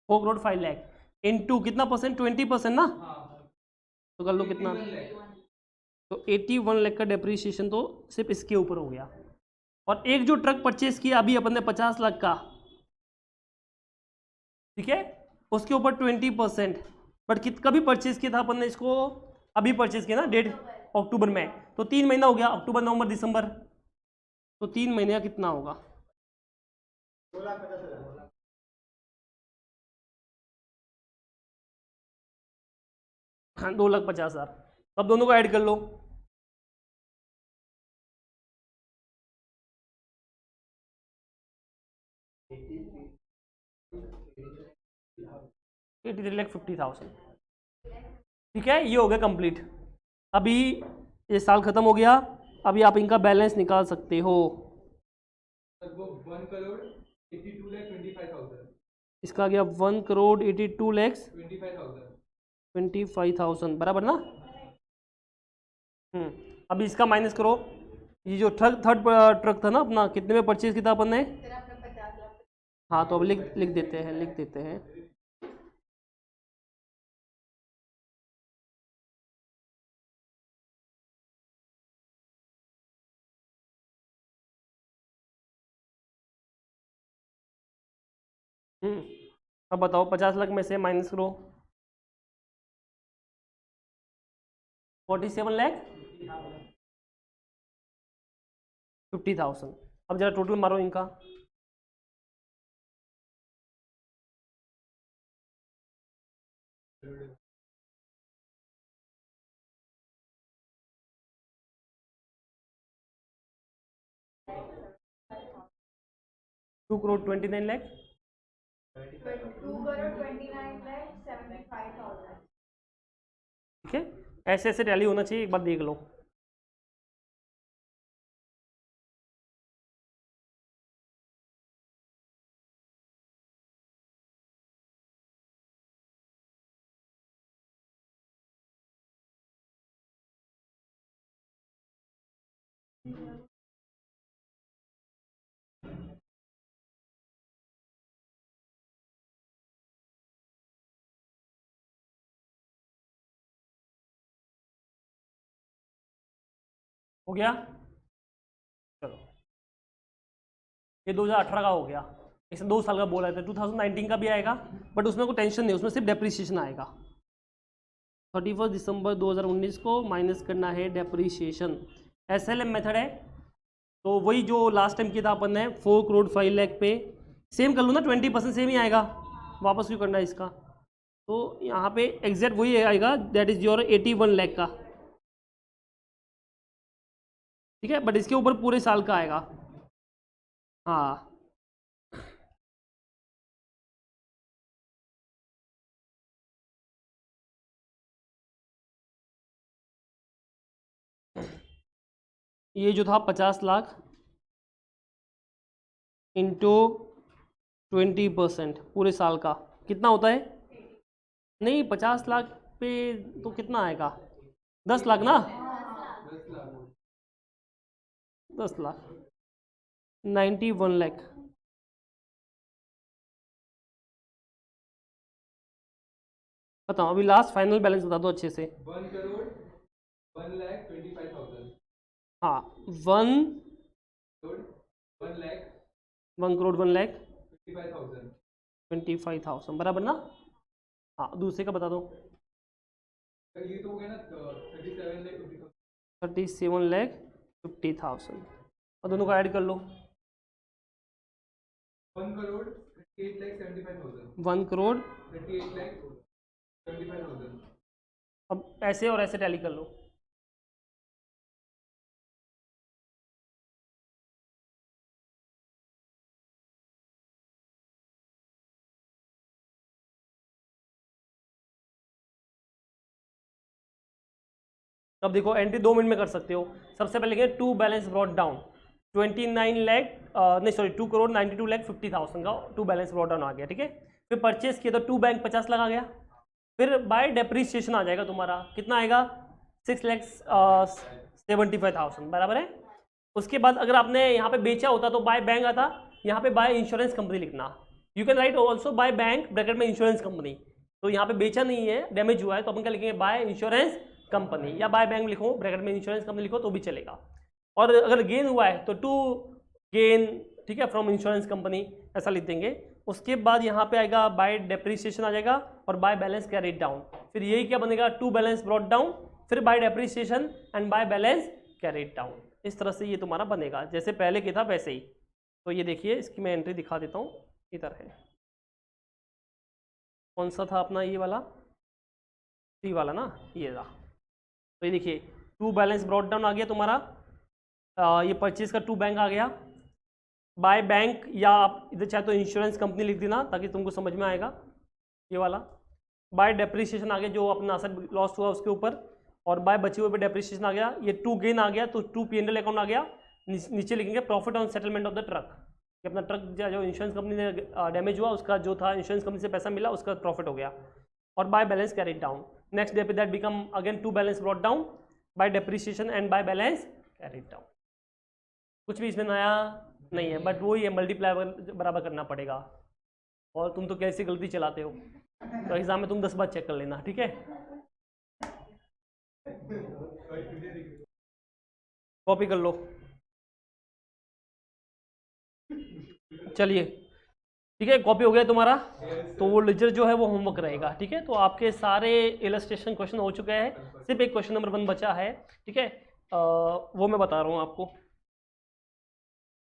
4 करोड़ 5 लाख इंटू कितना परसेंट, 20% ना,
हाँ
तो कर लो कितना,
81 लाख।
तो 81 लाख का डेप्रीशिएशन तो सिर्फ इसके ऊपर हो गया। और एक जो ट्रक परचेस किया अभी अपन ने 50 लाख का, ठीक है, उसके ऊपर 20%, बट कभी परचेज किया था अपन ने इसको, अभी परचेज किया ना, डेट अक्टूबर में, तो 3 महीना हो गया, अक्टूबर नवंबर दिसंबर, तो 3 महीने का कितना होगा,
2,50,000।
हाँ 2,50,000। अब दोनों को ऐड कर लो, $83,50,000, ठीक है, ये हो गया कंप्लीट। अभी ये साल खत्म हो गया, अभी आप इनका बैलेंस निकाल सकते हो।
सर वो 1 करोड़ 82 लाख 25,000।
इसका गया 1 करोड़ 82 लाख
25,000।
25,000 बराबर ना। अभी इसका माइनस करो, ये जो थर्ड ट्रक था ना अपना, कितने में परचेज किया था अपन ने, हाँ तो अब लिख लिख देते हैं, लिख देते हैं। अब बताओ 50 लाख में से माइनस करो 47 लाख 50,000। अब जरा टोटल मारो इनका, टू करोड़ 29 लाख,
2 करोड़ 29 लाख 75,000।
ठीक है, ऐसे ऐसे टैली होना चाहिए, एक बार देख लो। हो गया, चलो ये 2018 का हो गया, इसमें 2 साल का बोला था, 2019 का भी आएगा, बट उसमें कोई टेंशन नहीं, उसमें सिर्फ डेप्रीशिएशन आएगा। 31 दिसंबर 2019 को माइनस करना है डेप्रीशिएशन, SLM मेथड है, तो वही जो लास्ट टाइम किया था अपन ने 4 करोड़ 5 लाख पे, सेम कर लो ना, 20% सेम ही आएगा, वापस क्यों करना है इसका, तो यहाँ पे एग्जैक्ट वही आएगा, दैट इज योर 81 लाख का, ठीक है, बट इसके ऊपर पूरे साल का आएगा। हाँ ये जो था 50 लाख इंटू 20% पूरे साल का कितना होता है, नहीं 50 लाख पे तो कितना आएगा, 10 लाख ना,
10 लाख
10 लाख 91 लाख, बताओ अभी लास्ट फाइनल बैलेंस बता दो अच्छे से।
1 करोड़ 1,25,000
हाँ 1
करोड़ 1,25,000
करोड़ 1,25,000 बराबर ना। हाँ दूसरे का बता दो।
ये तो हो गया ना 37,50,000
37,50,000 और दोनों को ऐड कर लो।
1 करोड़ 38,75,000
1 करोड़
38,75,000
अब ऐसे और ऐसे टैली कर लो। अब देखो एंट्री 2 मिनट में कर सकते हो। सबसे पहले लिखेंगे to balance brought down 29 lakh नहीं सॉरी 2 करोड़ 92,50,000 का टू बैलेंस ब्रॉट डाउन आ गया, ठीक है। फिर परचेस किया तो टू बैंक 50 लाख आ गया। फिर बाय डेप्रीसिएशन आ जाएगा तुम्हारा, कितना आएगा 6,75,000 बराबर है। उसके बाद अगर आपने यहाँ पे बेचा होता तो बाय बैंक आता, यहाँ पे बाय इंश्योरेंस कंपनी लिखना। You can write also by bank bracket में इंश्योरेंस कंपनी। तो यहाँ पे बेचा नहीं है, डैमेज हुआ है, तो अपन क्या लिखेंगे बाय इंश्योरेंस कंपनी, या बाय बैंक लिखो ब्रैकेट में इंश्योरेंस कंपनी लिखो तो भी चलेगा। और अगर गेन हुआ है तो टू गेन, ठीक है, फ्रॉम इंश्योरेंस कंपनी ऐसा लिख देंगे। उसके बाद यहाँ पे आएगा बाय डेप्रीसिएशन आ जाएगा और बाय बैलेंस कैरिड डाउन। फिर यही क्या बनेगा टू बैलेंस ब्रॉट डाउन, फिर by depreciation and by balance carried down. इस तरह से ये तुम्हारा बनेगा जैसे पहले किया था वैसे ही। तो ये देखिए इसकी मैं एंट्री दिखा देता हूँ, इधर है। कौन सा था अपना ये वाला, सी वाला ना, ये रहा। तो ये देखिए टू बैलेंस ब्रॉट डाउन आ गया तुम्हारा। ये परचेज का टू बैंक आ गया, बाय बैंक, या आप इधर चाहे तो इंश्योरेंस कंपनी लिख देना ताकि तुमको समझ में आएगा ये वाला। बाय डेप्रीसिएशन आ गया जो अपना असर लॉस हुआ उसके ऊपर, और बाय बचे हुए पे डेप्रीसिएशन आ गया। ये टू गेन आ गया तो टू P&L अकाउंट आ गया। नीचे लिखेंगे profit on settlement of the truck, कि अपना ट्रक जो इंश्योरेंस कंपनी ने डैमेज हुआ उसका जो था इंश्योरेंस कंपनी से पैसा मिला उसका प्रॉफिट हो गया। और by balance carried down, next day पे that become again to balance brought down by depreciation and by balance carried down. कुछ भी इसमें नया नहीं है, बट वही है मल्टीप्लाई बराबर करना पड़ेगा। और तुम तो कैसी गलती चलाते हो, तो एग्जाम में तुम 10 बार चेक कर लेना, ठीक है। कॉपी कर लो, चलिए ठीक है, कॉपी हो गया तुम्हारा। तो वो लेजर जो है वो होमवर्क रहेगा, ठीक है। तो आपके सारे इलस्ट्रेशन क्वेश्चन हो चुके हैं, सिर्फ एक क्वेश्चन नंबर 1 बचा है, ठीक है। वो मैं बता रहा हूँ आपको।